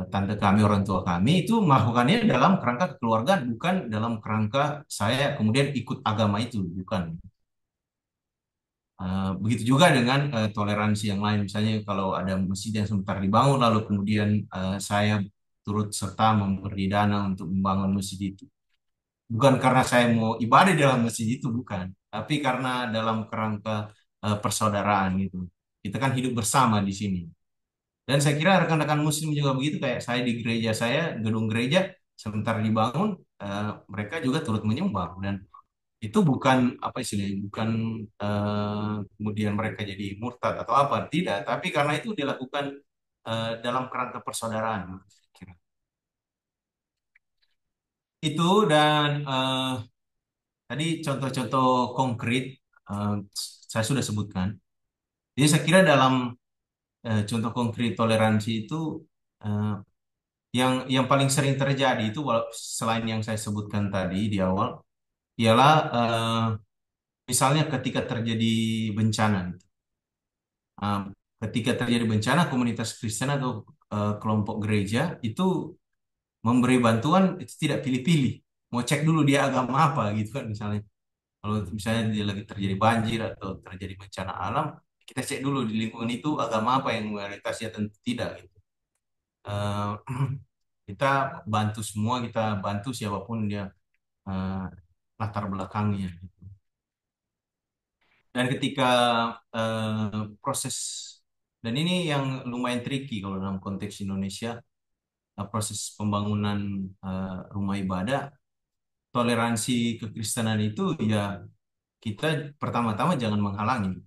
Speaker 1: tante kami, orang tua kami itu melakukannya dalam kerangka kekeluargaan, bukan dalam kerangka saya kemudian ikut agama itu, bukan. Begitu juga dengan toleransi yang lain. Misalnya kalau ada masjid yang sebentar dibangun, lalu kemudian saya turut serta memberi dana untuk membangun masjid itu. Bukan karena saya mau ibadah di dalam masjid itu, bukan. Tapi karena dalam kerangka persaudaraan gitu. Kita kan hidup bersama di sini. Dan saya kira rekan-rekan muslim juga begitu, kayak saya di gereja saya, gedung gereja sebentar dibangun, mereka juga turut menyumbang. Dan itu bukan apa istilahnya, bukan kemudian mereka jadi murtad atau apa, tidak, tapi karena itu dilakukan dalam kerangka persaudaraan, saya kira. Itu dan tadi contoh-contoh konkret eh, saya sudah sebutkan. Jadi saya kira dalam contoh konkret toleransi itu eh, yang paling sering terjadi itu, selain yang saya sebutkan tadi di awal, ialah misalnya ketika terjadi bencana gitu. Uh, Ketika terjadi bencana, komunitas Kristen atau kelompok gereja itu memberi bantuan itu tidak pilih-pilih. Mau cek dulu dia agama apa gitu kan, misalnya. Kalau misalnya dia lagi terjadi banjir atau terjadi bencana alam, kita cek dulu di lingkungan itu agama apa yang mayoritasnya, tentu tidak gitu. Eh, kita bantu semua, kita bantu siapapun dia eh, latar belakangnya gitu. Dan ketika proses, dan ini yang lumayan tricky kalau dalam konteks Indonesia, proses pembangunan rumah ibadah, toleransi kekristenan itu ya, kita pertama-tama jangan menghalangi.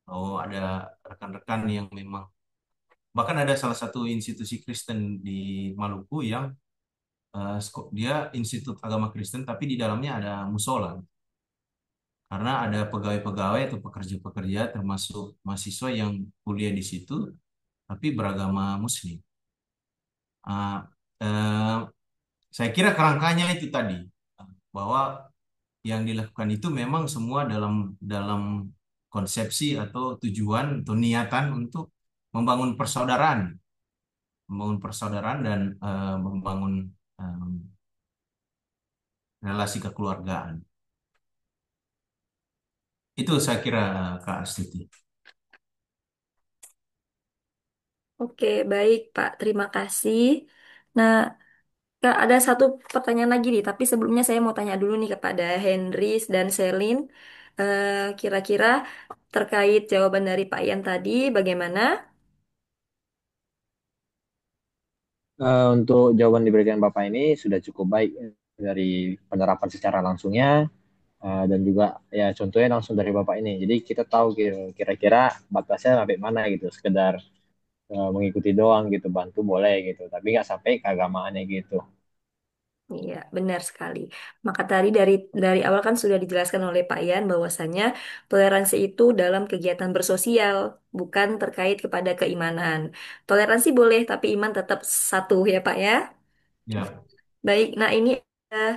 Speaker 1: Oh, ada rekan-rekan yang memang, bahkan ada salah satu institusi Kristen di Maluku yang dia institut agama Kristen tapi di dalamnya ada musola, karena ada pegawai-pegawai atau pekerja-pekerja termasuk mahasiswa yang kuliah di situ tapi beragama Muslim. Ah, eh, saya kira kerangkanya itu tadi, bahwa yang dilakukan itu memang semua dalam dalam konsepsi atau tujuan atau niatan untuk membangun persaudaraan, dan membangun eh, relasi kekeluargaan. Itu saya kira, Kak Astuti.
Speaker 2: Oke, baik Pak. Terima kasih. Nah, Kak, ada satu pertanyaan lagi nih, tapi sebelumnya saya mau tanya dulu nih kepada Hendris dan Selin. Kira-kira terkait jawaban dari Pak Ian tadi, bagaimana?
Speaker 3: Untuk jawaban diberikan Bapak ini sudah cukup baik dari penerapan secara langsungnya dan juga ya contohnya langsung dari Bapak ini. Jadi kita tahu gitu, kira-kira batasnya sampai mana gitu. Sekedar mengikuti doang gitu, bantu boleh gitu, tapi nggak sampai keagamaannya gitu.
Speaker 2: Iya, benar sekali. Maka tadi dari awal kan sudah dijelaskan oleh Pak Ian bahwasanya toleransi itu dalam kegiatan bersosial, bukan terkait kepada keimanan. Toleransi boleh, tapi iman tetap satu ya Pak ya.
Speaker 1: Ya,
Speaker 2: Baik, nah ini eh,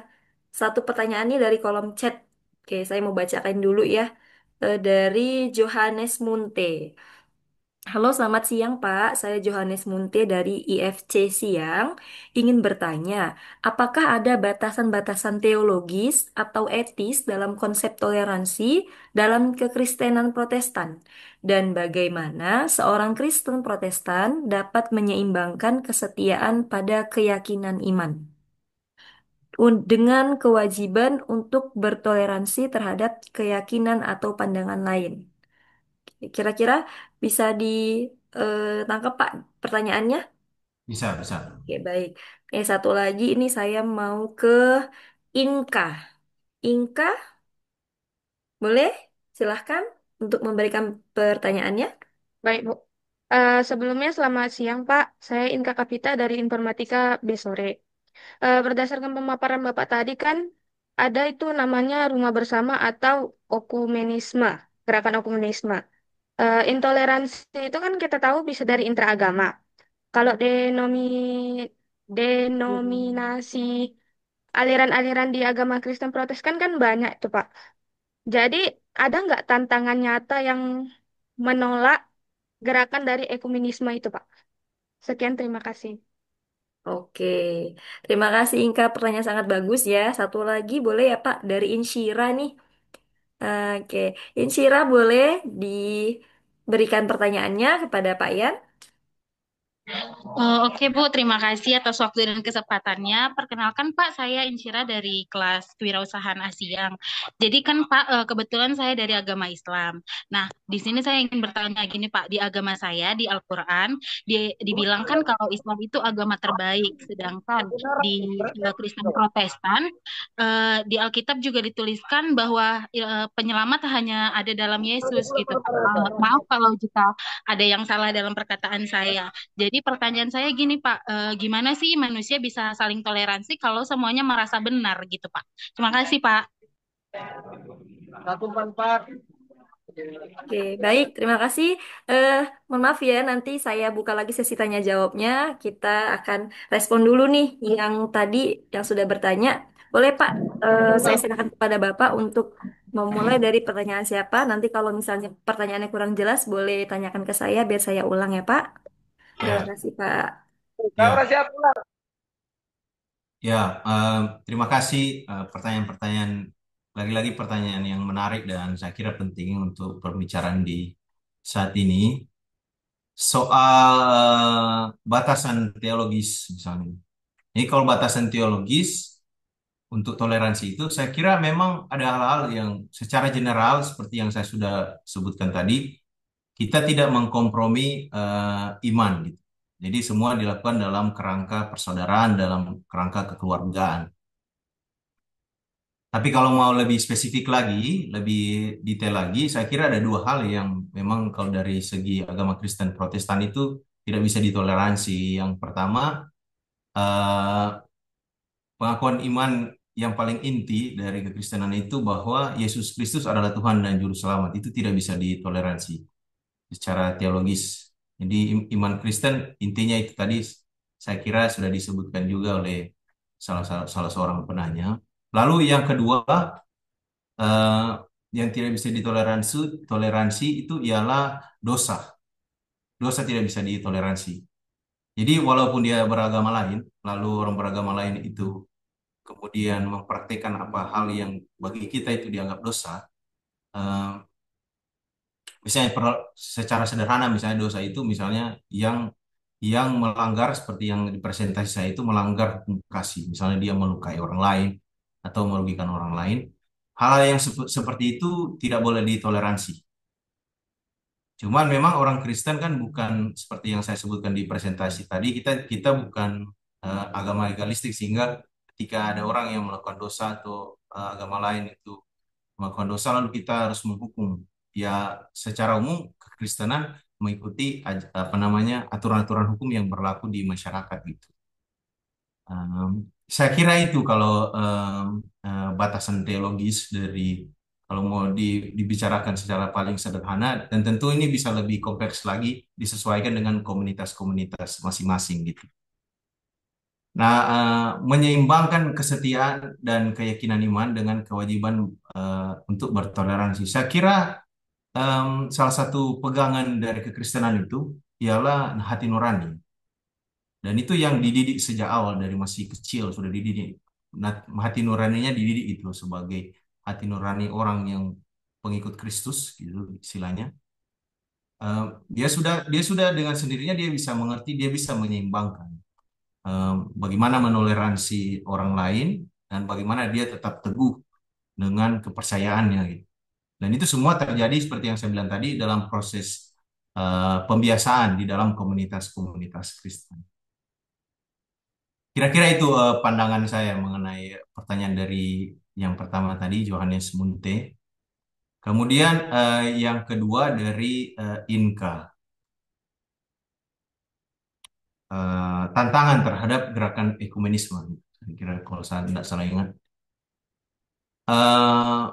Speaker 2: satu pertanyaan nih dari kolom chat. Oke, saya mau bacakan dulu ya. Dari Johannes Munte. Halo, selamat siang Pak. Saya Johannes Munte dari IFC Siang. Ingin bertanya, apakah ada batasan-batasan teologis atau etis dalam konsep toleransi dalam kekristenan Protestan? Dan bagaimana seorang Kristen Protestan dapat menyeimbangkan kesetiaan pada keyakinan iman dengan kewajiban untuk bertoleransi terhadap keyakinan atau pandangan lain? Kira-kira bisa ditangkap Pak pertanyaannya?
Speaker 1: Bisa, bisa.
Speaker 2: Oke, baik. Satu lagi ini saya mau ke Inka. Inka, boleh? Silahkan untuk memberikan pertanyaannya.
Speaker 5: Baik, Bu. Sebelumnya selamat siang, Pak. Saya Inka Kapita dari Informatika B sore. Berdasarkan pemaparan Bapak tadi kan ada itu namanya rumah bersama atau okumenisme, gerakan okumenisme. Intoleransi itu kan kita tahu bisa dari interagama. Kalau denominasi aliran-aliran di agama Kristen Protestan kan banyak itu, Pak. Jadi ada nggak tantangan nyata yang menolak gerakan dari ekumenisme itu, Pak? Sekian, terima kasih.
Speaker 2: Oke, terima kasih Inka. Pertanyaan sangat bagus ya. Satu lagi boleh ya Pak dari Insyira nih. Oke, Insyira boleh diberikan pertanyaannya kepada Pak Yan.
Speaker 4: Oh, oke Bu, terima kasih atas waktu dan kesempatannya. Perkenalkan Pak, saya Insyira dari kelas Kewirausahaan Asiang. Jadi kan Pak, kebetulan saya dari agama Islam. Nah, di sini saya ingin bertanya gini Pak, di agama saya, di Al-Quran, dibilang kan kalau Islam itu agama terbaik, sedangkan di Kristen Protestan, di Alkitab juga dituliskan bahwa penyelamat hanya ada dalam Yesus gitu Pak. Maaf kalau jika ada yang salah dalam perkataan saya. Jadi pertanyaan saya gini Pak, gimana sih manusia bisa saling toleransi kalau semuanya merasa benar gitu Pak? Terima kasih Pak.
Speaker 2: Oke, baik. Terima kasih. Eh, Mohon maaf ya, nanti saya buka lagi sesi tanya jawabnya. Kita akan respon dulu nih yang tadi yang sudah bertanya. Boleh Pak, saya silakan kepada Bapak untuk memulai dari pertanyaan siapa. Nanti kalau misalnya pertanyaannya kurang jelas, boleh tanyakan ke saya biar saya ulang ya Pak. Terima
Speaker 1: Ya,
Speaker 2: kasih Pak.
Speaker 1: ya, ya. Terima kasih pertanyaan-pertanyaan, lagi-lagi pertanyaan yang menarik dan saya kira penting untuk pembicaraan di saat ini. Soal batasan teologis misalnya. Jadi kalau batasan teologis untuk toleransi itu, saya kira memang ada hal-hal yang secara general seperti yang saya sudah sebutkan tadi, kita tidak mengkompromi iman gitu. Jadi semua dilakukan dalam kerangka persaudaraan, dalam kerangka kekeluargaan. Tapi kalau mau lebih spesifik lagi, lebih detail lagi, saya kira ada dua hal yang memang kalau dari segi agama Kristen Protestan itu tidak bisa ditoleransi. Yang pertama, eh, pengakuan iman yang paling inti dari kekristenan itu bahwa Yesus Kristus adalah Tuhan dan Juru Selamat. Itu tidak bisa ditoleransi secara teologis. Jadi iman Kristen intinya itu tadi saya kira sudah disebutkan juga oleh salah seorang penanya. Lalu yang kedua, eh, yang tidak bisa toleransi itu ialah dosa. Dosa tidak bisa ditoleransi. Jadi walaupun dia beragama lain, lalu orang beragama lain itu kemudian mempraktikkan apa hal yang bagi kita itu dianggap dosa, eh, misalnya secara sederhana misalnya dosa itu misalnya yang melanggar seperti yang di presentasi saya itu melanggar hukum kasih, misalnya dia melukai orang lain atau merugikan orang lain, hal-hal yang seperti itu tidak boleh ditoleransi. Cuman memang orang Kristen kan bukan seperti yang saya sebutkan di presentasi tadi, kita kita bukan agama legalistik sehingga ketika ada orang yang melakukan dosa atau agama lain itu melakukan dosa lalu kita harus menghukum. Ya secara umum kekristenan mengikuti apa namanya aturan-aturan hukum yang berlaku di masyarakat gitu. Um, saya kira itu kalau batasan teologis dari kalau mau dibicarakan secara paling sederhana dan tentu ini bisa lebih kompleks lagi disesuaikan dengan komunitas-komunitas masing-masing gitu. Nah, menyeimbangkan kesetiaan dan keyakinan iman dengan kewajiban untuk bertoleransi. Saya kira salah satu pegangan dari kekristenan itu ialah hati nurani. Dan itu yang dididik sejak awal dari masih kecil sudah dididik. Nah, hati nuraninya dididik itu sebagai hati nurani orang yang pengikut Kristus gitu istilahnya. Eh, dia sudah dengan sendirinya dia bisa mengerti, dia bisa menyeimbangkan bagaimana menoleransi orang lain dan bagaimana dia tetap teguh dengan kepercayaannya gitu. Dan itu semua terjadi seperti yang saya bilang tadi dalam proses pembiasaan di dalam komunitas-komunitas Kristen. Kira-kira itu pandangan saya mengenai pertanyaan dari yang pertama tadi, Johannes Munte. Kemudian yang kedua dari Inka. Tantangan terhadap gerakan ekumenisme. Saya kira kalau saya tidak salah ingat. Eh,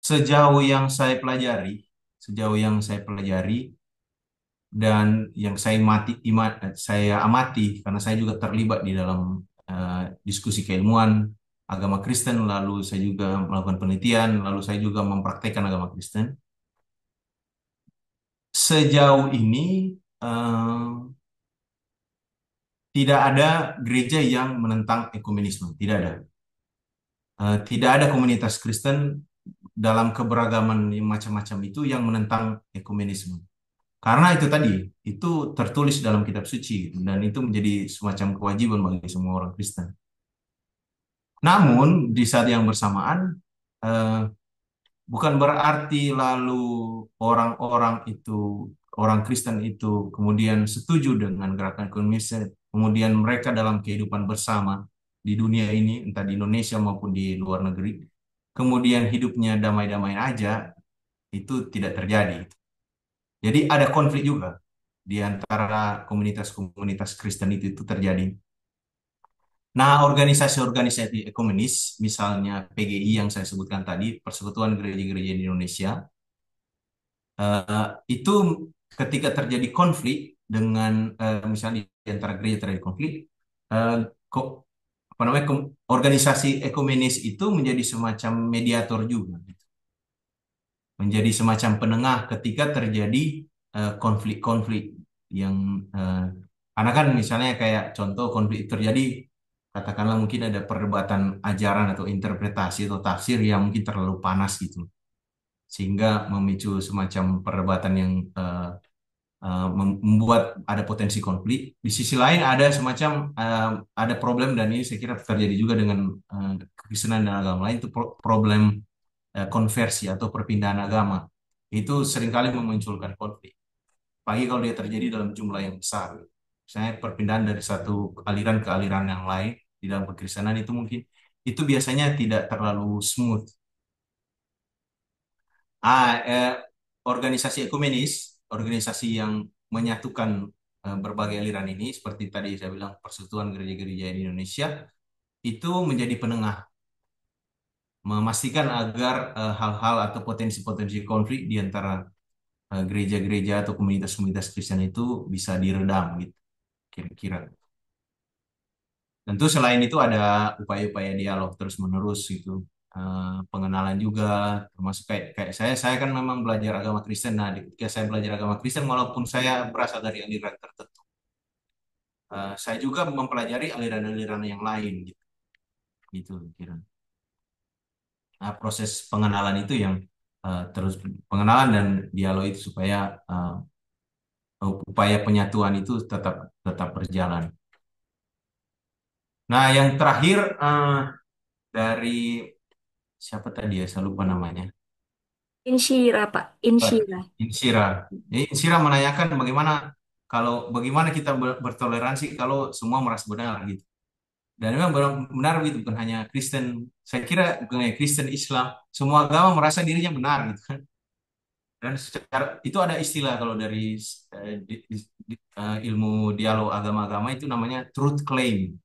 Speaker 1: sejauh yang saya pelajari, sejauh yang saya pelajari dan yang saya amati karena saya juga terlibat di dalam diskusi keilmuan agama Kristen, lalu saya juga melakukan penelitian, lalu saya juga mempraktekkan agama Kristen. Sejauh ini eh, tidak ada gereja yang menentang ekumenisme, tidak ada. Tidak ada komunitas Kristen dalam keberagaman yang macam-macam itu yang menentang ekumenisme. Karena itu tadi, itu tertulis dalam kitab suci gitu, dan itu menjadi semacam kewajiban bagi semua orang Kristen. Namun di saat yang bersamaan, eh, bukan berarti lalu orang-orang itu, orang Kristen itu kemudian setuju dengan gerakan komunis, kemudian mereka dalam kehidupan bersama di dunia ini, entah di Indonesia maupun di luar negeri, kemudian hidupnya damai-damai aja, itu tidak terjadi. Jadi ada konflik juga di antara komunitas-komunitas Kristen itu terjadi. Nah, organisasi-organisasi ekumenis, misalnya PGI yang saya sebutkan tadi, Persekutuan Gereja-Gereja di Indonesia, itu ketika terjadi konflik dengan misalnya di antara gereja terjadi konflik, eh, kok apa namanya organisasi ekumenis itu menjadi semacam mediator juga, menjadi semacam penengah ketika terjadi konflik-konflik yang eh, karena kan misalnya kayak contoh konflik terjadi, katakanlah mungkin ada perdebatan ajaran atau interpretasi atau tafsir yang mungkin terlalu panas gitu, sehingga memicu semacam perdebatan yang membuat ada potensi konflik. Di sisi lain ada semacam ada problem, dan ini saya kira terjadi juga dengan kekristenan dan agama lain, itu problem konversi atau perpindahan agama. Itu seringkali memunculkan konflik. Apalagi kalau dia terjadi dalam jumlah yang besar. Misalnya perpindahan dari satu aliran ke aliran yang lain di dalam kekristenan itu mungkin itu biasanya tidak terlalu smooth. Eh, organisasi ekumenis, organisasi yang menyatukan berbagai aliran ini, seperti tadi saya bilang Persekutuan Gereja-Gereja di Indonesia, itu menjadi penengah, memastikan agar hal-hal atau potensi-potensi konflik di antara gereja-gereja atau komunitas-komunitas Kristen itu bisa diredam gitu, kira-kira. Tentu selain itu ada upaya-upaya dialog terus-menerus gitu. Pengenalan juga, termasuk kayak saya kan memang belajar agama Kristen. Nah, ketika saya belajar agama Kristen, walaupun saya berasal dari aliran tertentu, saya juga mempelajari aliran-aliran yang lain gitu, gitu kira. Nah, proses pengenalan itu yang terus pengenalan dan dialog itu supaya upaya penyatuan itu tetap tetap berjalan. Nah, yang terakhir dari siapa tadi ya, saya lupa namanya.
Speaker 2: Insyira, Pak. Insyira.
Speaker 1: Insira. Jadi Insira menanyakan bagaimana kita bertoleransi kalau semua merasa benar gitu. Dan memang benar begitu, bukan hanya Kristen. Saya kira bukan hanya Kristen, Islam, semua agama merasa dirinya benar gitu kan. Dan secara itu ada istilah kalau dari ilmu dialog agama-agama itu namanya truth claim,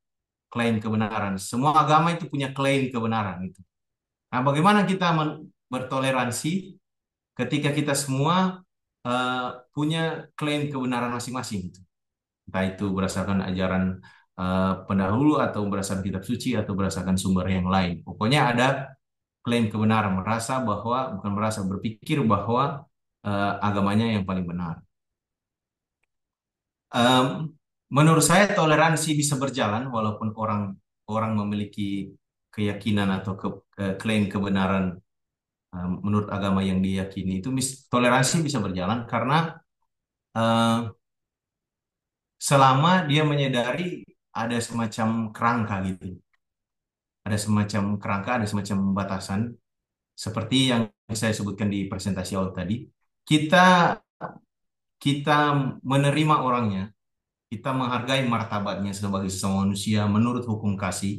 Speaker 1: klaim kebenaran. Semua agama itu punya klaim kebenaran gitu. Nah, bagaimana kita bertoleransi ketika kita semua eh, punya klaim kebenaran masing-masing gitu. Entah itu berdasarkan ajaran pendahulu atau berdasarkan kitab suci atau berdasarkan sumber yang lain. Pokoknya ada klaim kebenaran, bukan merasa, berpikir bahwa agamanya yang paling benar. Em, menurut saya toleransi bisa berjalan walaupun orang orang memiliki keyakinan atau klaim kebenaran menurut agama yang diyakini itu, toleransi bisa berjalan karena eh, selama dia menyadari ada semacam kerangka gitu, ada semacam kerangka, ada semacam batasan, seperti yang saya sebutkan di presentasi awal tadi, kita kita menerima orangnya, kita menghargai martabatnya sebagai sesama manusia menurut hukum kasih,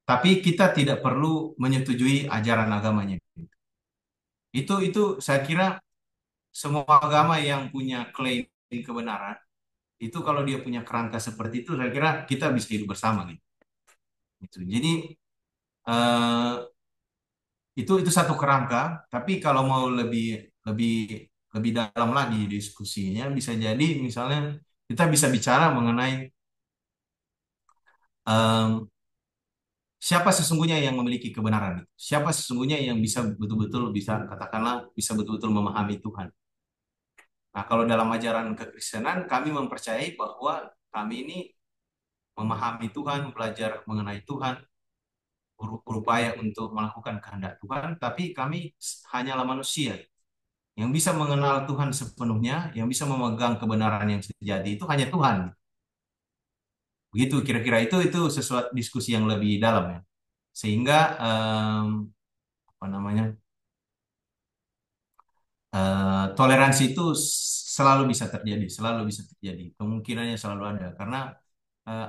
Speaker 1: tapi kita tidak perlu menyetujui ajaran agamanya. Itu saya kira semua agama yang punya klaim kebenaran, itu kalau dia punya kerangka seperti itu, saya kira kita bisa hidup bersama gitu. Jadi eh, itu satu kerangka, tapi kalau mau lebih lebih lebih dalam lagi diskusinya, bisa jadi misalnya kita bisa bicara mengenai em, siapa sesungguhnya yang memiliki kebenaran itu, siapa sesungguhnya yang bisa betul-betul bisa katakanlah bisa betul-betul memahami Tuhan. Nah, kalau dalam ajaran kekristenan kami mempercayai bahwa kami ini memahami Tuhan, belajar mengenai Tuhan, berupaya untuk melakukan kehendak Tuhan, tapi kami hanyalah manusia. Yang bisa mengenal Tuhan sepenuhnya, yang bisa memegang kebenaran yang sejati itu hanya Tuhan. Begitu kira-kira itu sesuatu diskusi yang lebih dalam ya. Sehingga apa namanya toleransi itu selalu bisa terjadi, selalu bisa terjadi. Kemungkinannya selalu ada karena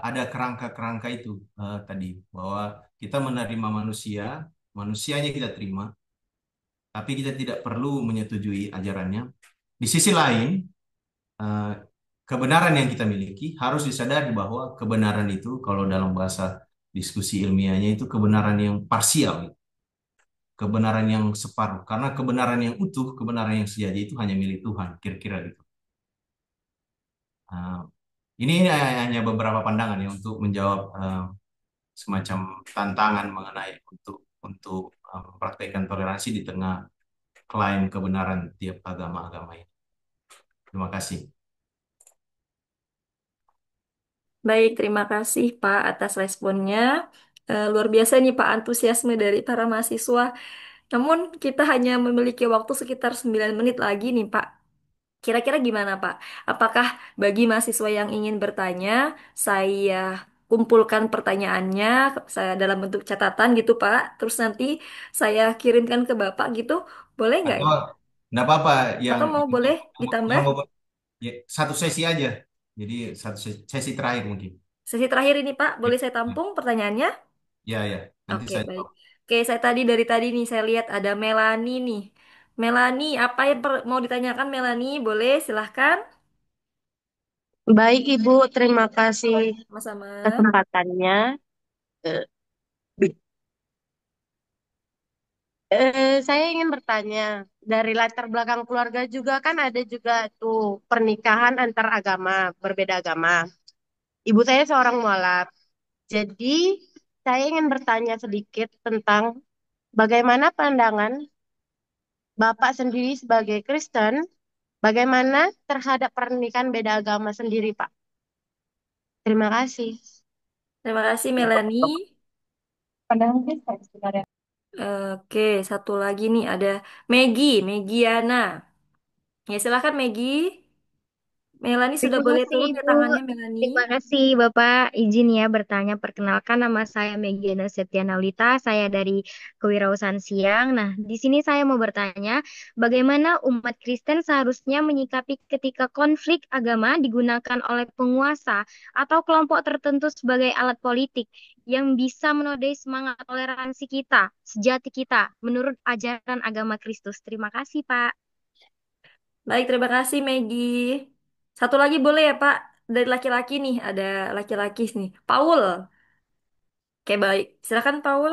Speaker 1: ada kerangka-kerangka itu tadi bahwa kita menerima manusia, manusianya kita terima, tapi kita tidak perlu menyetujui ajarannya. Di sisi lain, eh, kebenaran yang kita miliki harus disadari bahwa kebenaran itu kalau dalam bahasa diskusi ilmiahnya itu kebenaran yang parsial, kebenaran yang separuh. Karena kebenaran yang utuh, kebenaran yang sejati itu hanya milik Tuhan, kira-kira gitu. Eh, ini hanya beberapa pandangan ya untuk menjawab semacam tantangan mengenai untuk mempraktekkan toleransi di tengah klaim kebenaran tiap agama-agama ini. Terima kasih.
Speaker 2: Baik, terima kasih Pak atas responnya. Luar biasa nih Pak antusiasme dari para mahasiswa. Namun kita hanya memiliki waktu sekitar 9 menit lagi nih Pak. Kira-kira gimana Pak? Apakah bagi mahasiswa yang ingin bertanya, saya kumpulkan pertanyaannya saya dalam bentuk catatan gitu Pak. Terus nanti saya kirimkan ke Bapak gitu. Boleh nggak
Speaker 1: Atau
Speaker 2: ya?
Speaker 1: enggak apa-apa
Speaker 2: Atau mau boleh ditambah?
Speaker 1: yang mau ya, satu sesi aja. Jadi satu sesi terakhir mungkin.
Speaker 2: Sesi terakhir ini Pak,
Speaker 1: Ya,
Speaker 2: boleh saya tampung pertanyaannya?
Speaker 1: ya, ya. Nanti
Speaker 2: Oke,
Speaker 1: saya
Speaker 2: baik.
Speaker 1: jawab.
Speaker 2: Oke, saya dari tadi nih saya lihat ada Melani nih. Melani, apa yang mau ditanyakan Melani? Boleh, silahkan.
Speaker 6: Baik, Ibu, terima kasih
Speaker 2: Sama-sama.
Speaker 6: kesempatannya. Eh, saya ingin bertanya, dari latar belakang keluarga juga kan ada juga tuh pernikahan antar agama, berbeda agama. Ibu saya seorang mualaf. Jadi, saya ingin bertanya sedikit tentang bagaimana pandangan Bapak sendiri sebagai Kristen, bagaimana terhadap pernikahan beda agama sendiri, Pak. Terima kasih.
Speaker 2: Terima kasih Melani.
Speaker 6: Pandangan Kristen sebenarnya.
Speaker 2: Oke, satu lagi nih ada Megiana. Ya, silahkan Megi. Melani sudah
Speaker 7: Terima
Speaker 2: boleh
Speaker 7: kasih
Speaker 2: turun ya
Speaker 7: Ibu.
Speaker 2: tangannya Melani.
Speaker 7: Terima kasih Bapak. Izin ya bertanya. Perkenalkan nama saya Megiana Septianalita. Saya dari Kewirausahaan Siang. Nah, di sini saya mau bertanya, bagaimana umat Kristen seharusnya menyikapi ketika konflik agama digunakan oleh penguasa atau kelompok tertentu sebagai alat politik yang bisa menodai semangat toleransi kita, sejati kita, menurut ajaran agama Kristus. Terima kasih, Pak.
Speaker 2: Baik, terima kasih Megi. Satu lagi boleh ya Pak? Dari laki-laki nih, ada laki-laki nih. Paul. Oke, baik. Silakan Paul.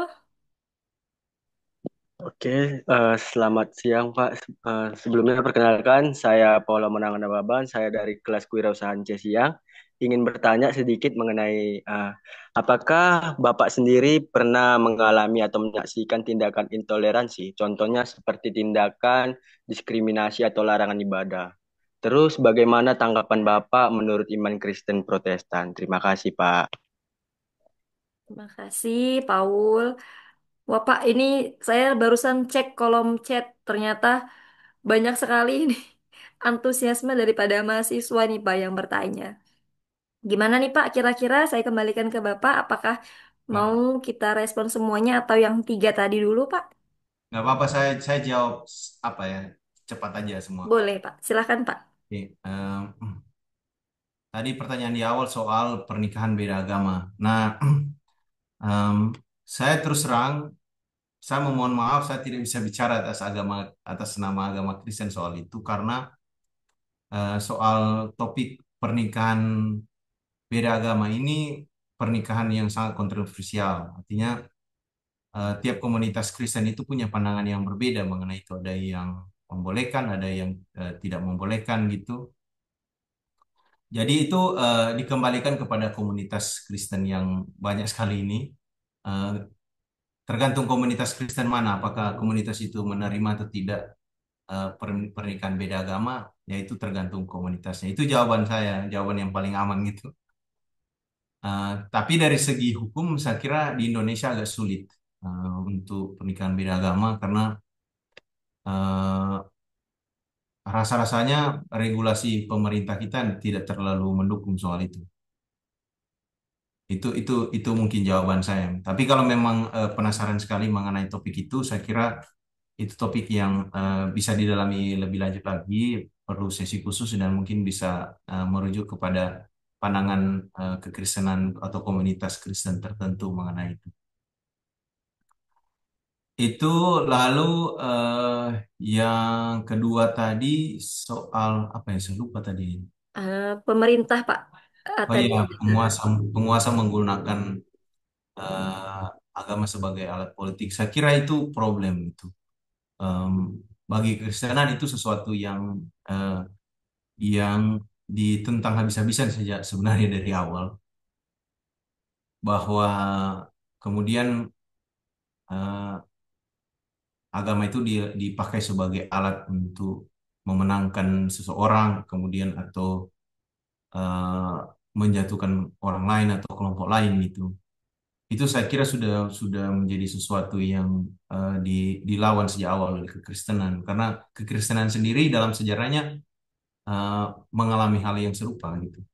Speaker 8: Oke, selamat siang Pak. Sebelumnya perkenalkan, saya Paula Menangan Baban, saya dari kelas Kewirausahaan C Siang. Ingin bertanya sedikit mengenai apakah Bapak sendiri pernah mengalami atau menyaksikan tindakan intoleransi, contohnya seperti tindakan diskriminasi atau larangan ibadah. Terus bagaimana tanggapan Bapak menurut iman Kristen Protestan? Terima kasih Pak.
Speaker 2: Terima kasih Paul. Wah Pak, ini saya barusan cek kolom chat. Ternyata banyak sekali ini antusiasme daripada mahasiswa nih Pak yang bertanya. Gimana nih Pak? Kira-kira saya kembalikan ke Bapak. Apakah mau
Speaker 1: Nah,
Speaker 2: kita respon semuanya atau yang tiga tadi dulu Pak?
Speaker 1: nggak apa-apa, saya jawab apa ya, cepat aja semua.
Speaker 2: Boleh, Pak. Silakan, Pak.
Speaker 1: Oke, tadi pertanyaan di awal soal pernikahan beda agama. Nah, em, saya terus terang, saya memohon maaf, saya tidak bisa bicara atas nama agama Kristen soal itu karena soal topik pernikahan beda agama ini pernikahan yang sangat kontroversial. Artinya tiap komunitas Kristen itu punya pandangan yang berbeda mengenai itu. Ada yang membolehkan, ada yang tidak membolehkan gitu. Jadi itu dikembalikan kepada komunitas Kristen yang banyak sekali ini. Eh, Tergantung komunitas Kristen mana, apakah komunitas itu menerima atau tidak pernikahan beda agama, yaitu tergantung komunitasnya. Itu jawaban saya, jawaban yang paling aman gitu. Tapi dari segi hukum, saya kira di Indonesia agak sulit untuk pernikahan beda agama karena eh, rasa-rasanya regulasi pemerintah kita tidak terlalu mendukung soal itu. Itu mungkin jawaban saya. Tapi kalau memang penasaran sekali mengenai topik itu, saya kira itu topik yang bisa didalami lebih lanjut lagi, perlu sesi khusus dan mungkin bisa merujuk kepada pandangan kekristenan atau komunitas Kristen tertentu mengenai itu. Itu lalu eh, yang kedua tadi soal apa ya, saya lupa tadi.
Speaker 2: Pemerintah, Pak.
Speaker 1: Oh
Speaker 2: Tadi.
Speaker 1: iya, penguasa penguasa menggunakan eh, agama sebagai alat politik. Saya kira itu problem itu. Em, Bagi Kristenan itu sesuatu eh, yang ditentang habis-habisan sejak sebenarnya dari awal, bahwa kemudian eh, agama itu dipakai sebagai alat untuk memenangkan seseorang, kemudian atau eh, menjatuhkan orang lain atau kelompok lain gitu. Itu saya kira sudah menjadi sesuatu yang dilawan sejak awal oleh kekristenan, karena kekristenan sendiri dalam sejarahnya eh, mengalami hal yang serupa gitu.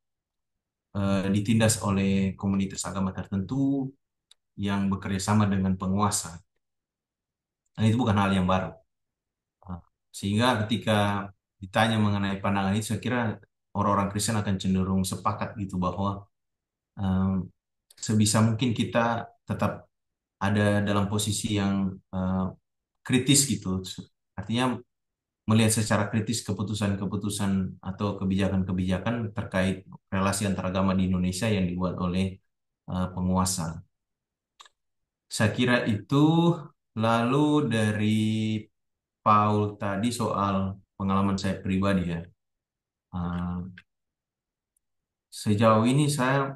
Speaker 1: Ditindas oleh komunitas agama tertentu yang bekerja sama dengan penguasa. Dan itu bukan hal yang baru. Ah, Sehingga ketika ditanya mengenai pandangan itu, saya kira orang-orang Kristen akan cenderung sepakat gitu bahwa em, sebisa mungkin kita tetap ada dalam posisi yang eh, kritis gitu. Artinya melihat secara kritis keputusan-keputusan atau kebijakan-kebijakan terkait relasi antaragama di Indonesia yang dibuat oleh penguasa. Saya kira itu. Lalu dari Paul tadi soal pengalaman saya pribadi ya. Uh, Sejauh ini saya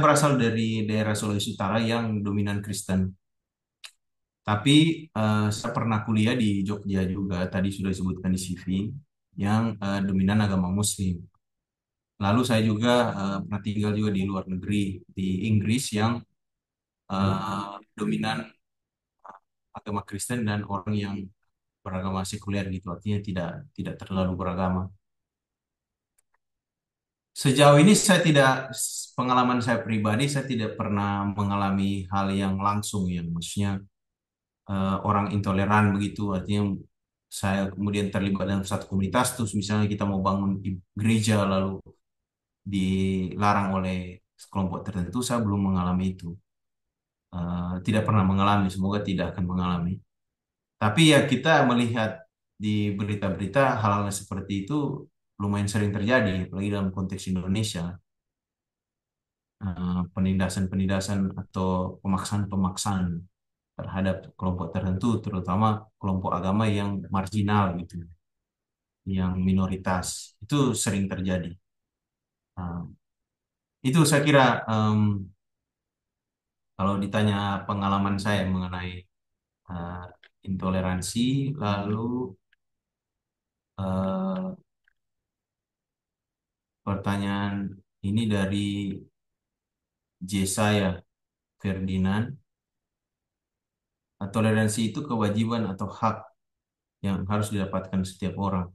Speaker 1: berasal dari daerah Sulawesi Utara yang dominan Kristen. Tapi saya pernah kuliah di Jogja juga, tadi sudah disebutkan di CV, yang dominan agama Muslim. Lalu saya juga pernah tinggal juga di luar negeri, di Inggris yang dominan agama Kristen dan orang yang beragama sekuler gitu, artinya tidak tidak terlalu beragama. Sejauh ini pengalaman saya pribadi, saya tidak pernah mengalami hal yang langsung yang maksudnya orang intoleran begitu, artinya saya kemudian terlibat dalam satu komunitas, terus misalnya kita mau bangun gereja lalu dilarang oleh kelompok tertentu, saya belum mengalami itu. Tidak pernah mengalami, semoga tidak akan mengalami. Tapi ya kita melihat di berita-berita hal-hal seperti itu lumayan sering terjadi, apalagi dalam konteks Indonesia. Penindasan-penindasan atau pemaksaan-pemaksaan terhadap kelompok tertentu, terutama kelompok agama yang marginal gitu, yang minoritas, itu sering terjadi. Uh, itu saya kira kalau ditanya pengalaman saya mengenai uh, intoleransi, lalu uh, pertanyaan ini dari J saya, Ferdinand. Toleransi itu kewajiban atau hak yang harus didapatkan setiap orang.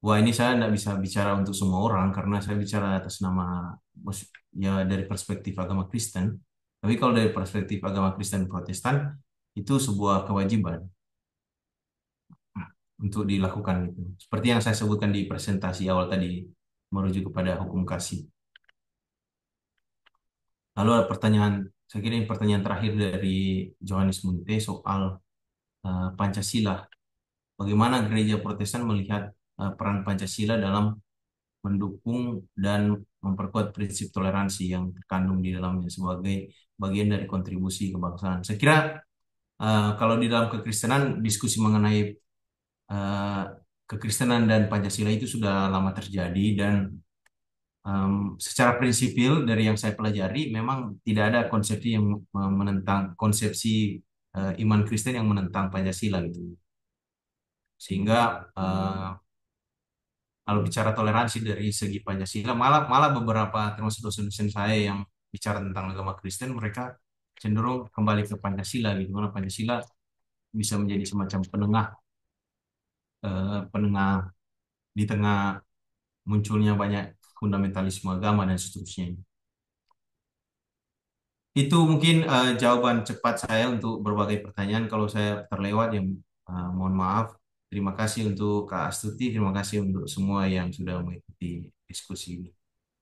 Speaker 1: Wah, ini saya tidak bisa bicara untuk semua orang karena saya bicara atas nama ya dari perspektif agama Kristen. Tapi kalau dari perspektif agama Kristen Protestan, itu sebuah kewajiban untuk dilakukan gitu. Seperti yang saya sebutkan di presentasi awal tadi, merujuk kepada hukum kasih. Lalu ada pertanyaan, saya kira ini pertanyaan terakhir dari Johannes Munte soal Pancasila. Bagaimana gereja Protestan melihat peran Pancasila dalam mendukung dan memperkuat prinsip toleransi yang terkandung di dalamnya sebagai bagian dari kontribusi kebangsaan. Saya kira kalau di dalam kekristenan diskusi mengenai eh, kekristenan dan Pancasila itu sudah lama terjadi dan secara prinsipil dari yang saya pelajari memang tidak ada konsepsi yang menentang konsepsi iman Kristen yang menentang Pancasila gitu. Sehingga kalau bicara toleransi dari segi Pancasila, malah malah beberapa termasuk dosen-dosen saya yang bicara tentang agama Kristen, mereka cenderung kembali ke Pancasila gitu, karena Pancasila bisa menjadi semacam penengah penengah di tengah munculnya banyak fundamentalisme agama dan seterusnya. Itu mungkin jawaban cepat saya untuk berbagai pertanyaan. Kalau saya terlewat, yang mohon maaf. Terima kasih untuk Kak Astuti, terima kasih untuk semua yang sudah mengikuti diskusi ini.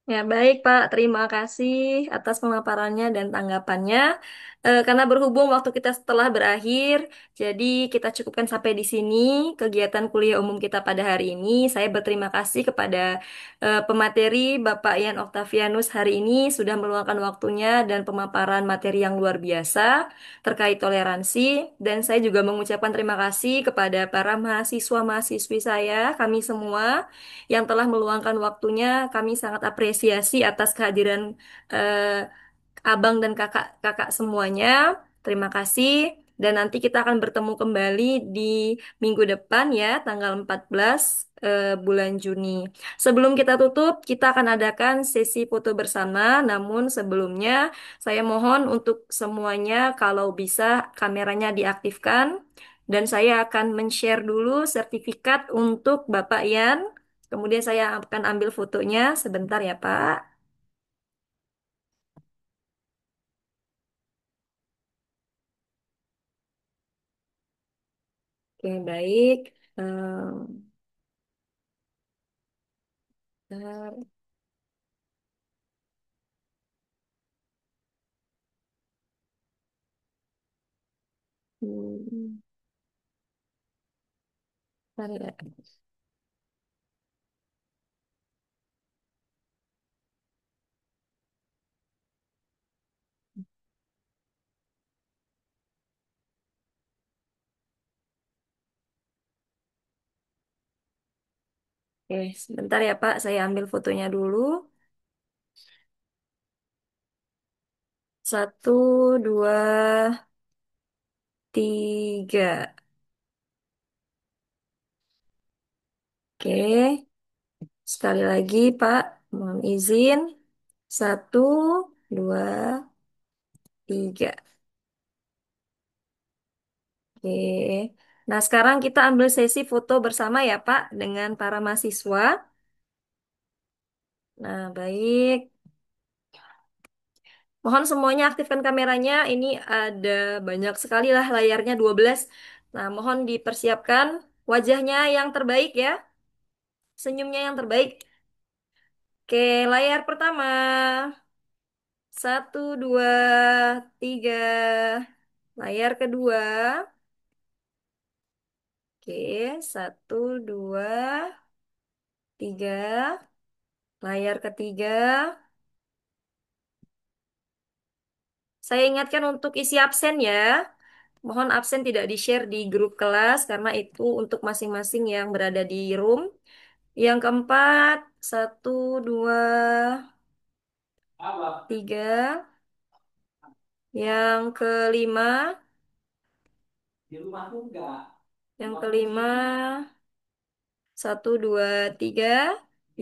Speaker 2: Ya, baik Pak. Terima kasih atas pemaparannya dan tanggapannya. Karena berhubung waktu kita telah berakhir, jadi kita cukupkan sampai di sini kegiatan kuliah umum kita pada hari ini. Saya berterima kasih kepada pemateri Bapak Ian Octavianus hari ini sudah meluangkan waktunya dan pemaparan materi yang luar biasa terkait toleransi. Dan saya juga mengucapkan terima kasih kepada para mahasiswa-mahasiswi saya, kami semua yang telah meluangkan waktunya. Kami sangat apresiasi atas kehadiran eh, abang dan kakak-kakak semuanya. Terima kasih. Dan nanti kita akan bertemu kembali di minggu depan ya, tanggal 14 bulan Juni. Sebelum kita tutup, kita akan adakan sesi foto bersama. Namun sebelumnya, saya mohon untuk semuanya kalau bisa kameranya diaktifkan. Dan saya akan men-share dulu sertifikat untuk Bapak Yan. Kemudian saya akan ambil fotonya sebentar ya, Pak. Oke, baik. Bentar. Hmm, bentar ya. Oke, sebentar ya, Pak. Saya ambil fotonya dulu. Satu, dua, tiga. Oke, sekali lagi, Pak. Mohon izin. Satu, dua, tiga. Oke. Nah, sekarang kita ambil sesi foto bersama ya, Pak, dengan para mahasiswa. Nah, baik. Mohon semuanya aktifkan kameranya. Ini ada banyak sekali lah layarnya 12. Nah, mohon dipersiapkan wajahnya yang terbaik ya. Senyumnya yang terbaik. Oke, layar pertama. Satu, dua, tiga. Layar kedua. Oke, satu, dua, tiga. Layar ketiga. Saya ingatkan untuk isi absen ya. Mohon absen tidak di-share di grup kelas karena itu untuk masing-masing yang berada di room. Yang keempat, satu, dua, tiga. Yang kelima, yang kelima, satu, dua, tiga.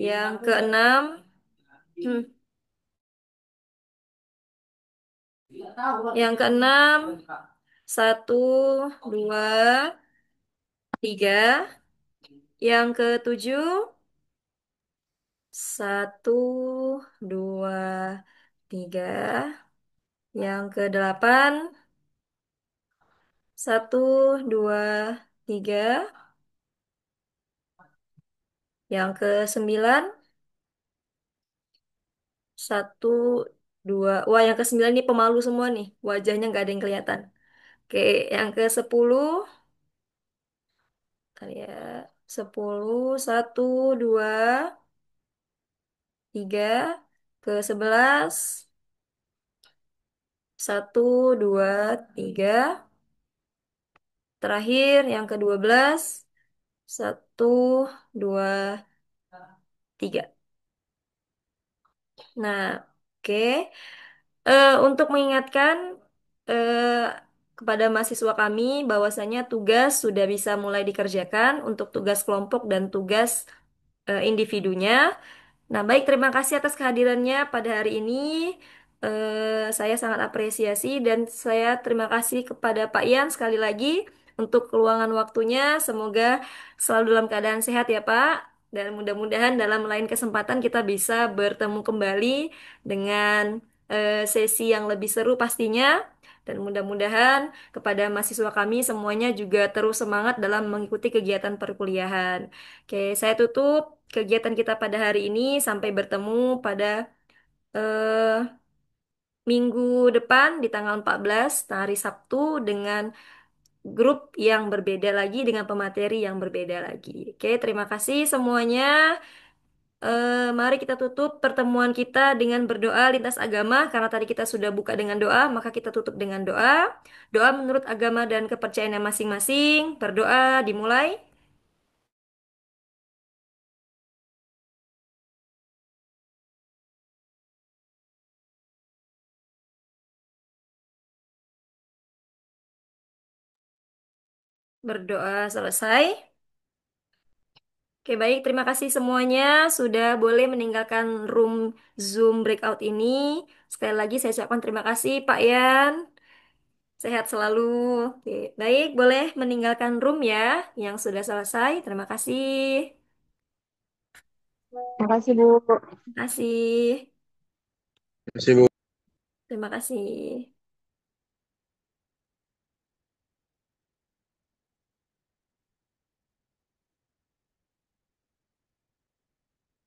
Speaker 2: Yang keenam, hmm, yang keenam, satu, dua, tiga. Yang ketujuh, satu, dua, tiga. Yang ke-8, 1, 2, 3. Yang ke-9, 1, 2. Wah, yang ke-9 ini pemalu semua nih. Wajahnya nggak ada yang kelihatan. Oke, yang ke-10. Bentar ya. 10, 1, 2, 3. Ke-11, 1, 2, 3. Terakhir, yang ke-12, 1, 2, 3. Nah, oke. Untuk mengingatkan eh, kepada mahasiswa kami bahwasanya tugas sudah bisa mulai dikerjakan untuk tugas kelompok dan tugas individunya. Nah, baik, terima kasih atas kehadirannya pada hari ini. Saya sangat apresiasi dan saya terima kasih kepada Pak Ian sekali lagi untuk keluangan waktunya. Semoga selalu dalam keadaan sehat ya Pak. Dan mudah-mudahan dalam lain kesempatan kita bisa bertemu kembali dengan sesi yang lebih seru pastinya. Dan mudah-mudahan kepada mahasiswa kami semuanya juga terus semangat dalam mengikuti kegiatan perkuliahan. Oke, saya tutup kegiatan kita pada hari ini. Sampai bertemu pada eh, minggu depan di tanggal 14, hari Sabtu, dengan grup yang berbeda lagi, dengan pemateri yang berbeda lagi. Oke, terima kasih semuanya. Mari kita tutup pertemuan kita dengan berdoa lintas agama. Karena tadi kita sudah buka dengan doa, maka kita tutup dengan doa. Doa menurut agama dan kepercayaannya masing-masing. Berdoa dimulai. Berdoa selesai. Oke, baik. Terima kasih semuanya sudah boleh meninggalkan room Zoom breakout ini. Sekali lagi saya ucapkan terima kasih, Pak Yan. Sehat selalu. Oke, baik. Boleh meninggalkan room ya yang sudah selesai. Terima kasih.
Speaker 6: Terima kasih, Bu.
Speaker 2: Terima kasih.
Speaker 9: Terima kasih, Bu.
Speaker 2: Terima kasih.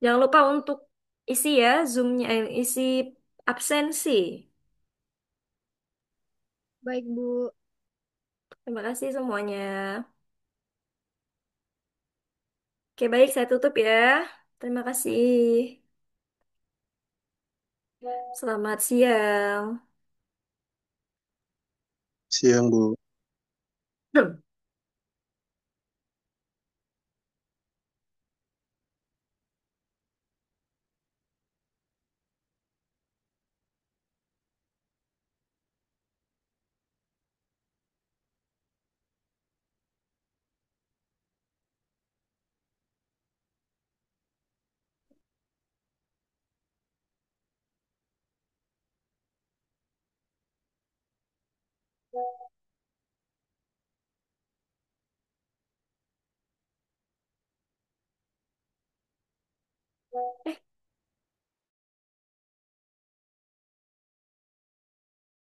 Speaker 2: Jangan lupa untuk isi ya Zoom-nya, isi absensi.
Speaker 7: Baik, Bu.
Speaker 2: Terima kasih semuanya. Oke, baik. Saya tutup ya. Terima kasih. Selamat siang.
Speaker 9: Siang, Bu.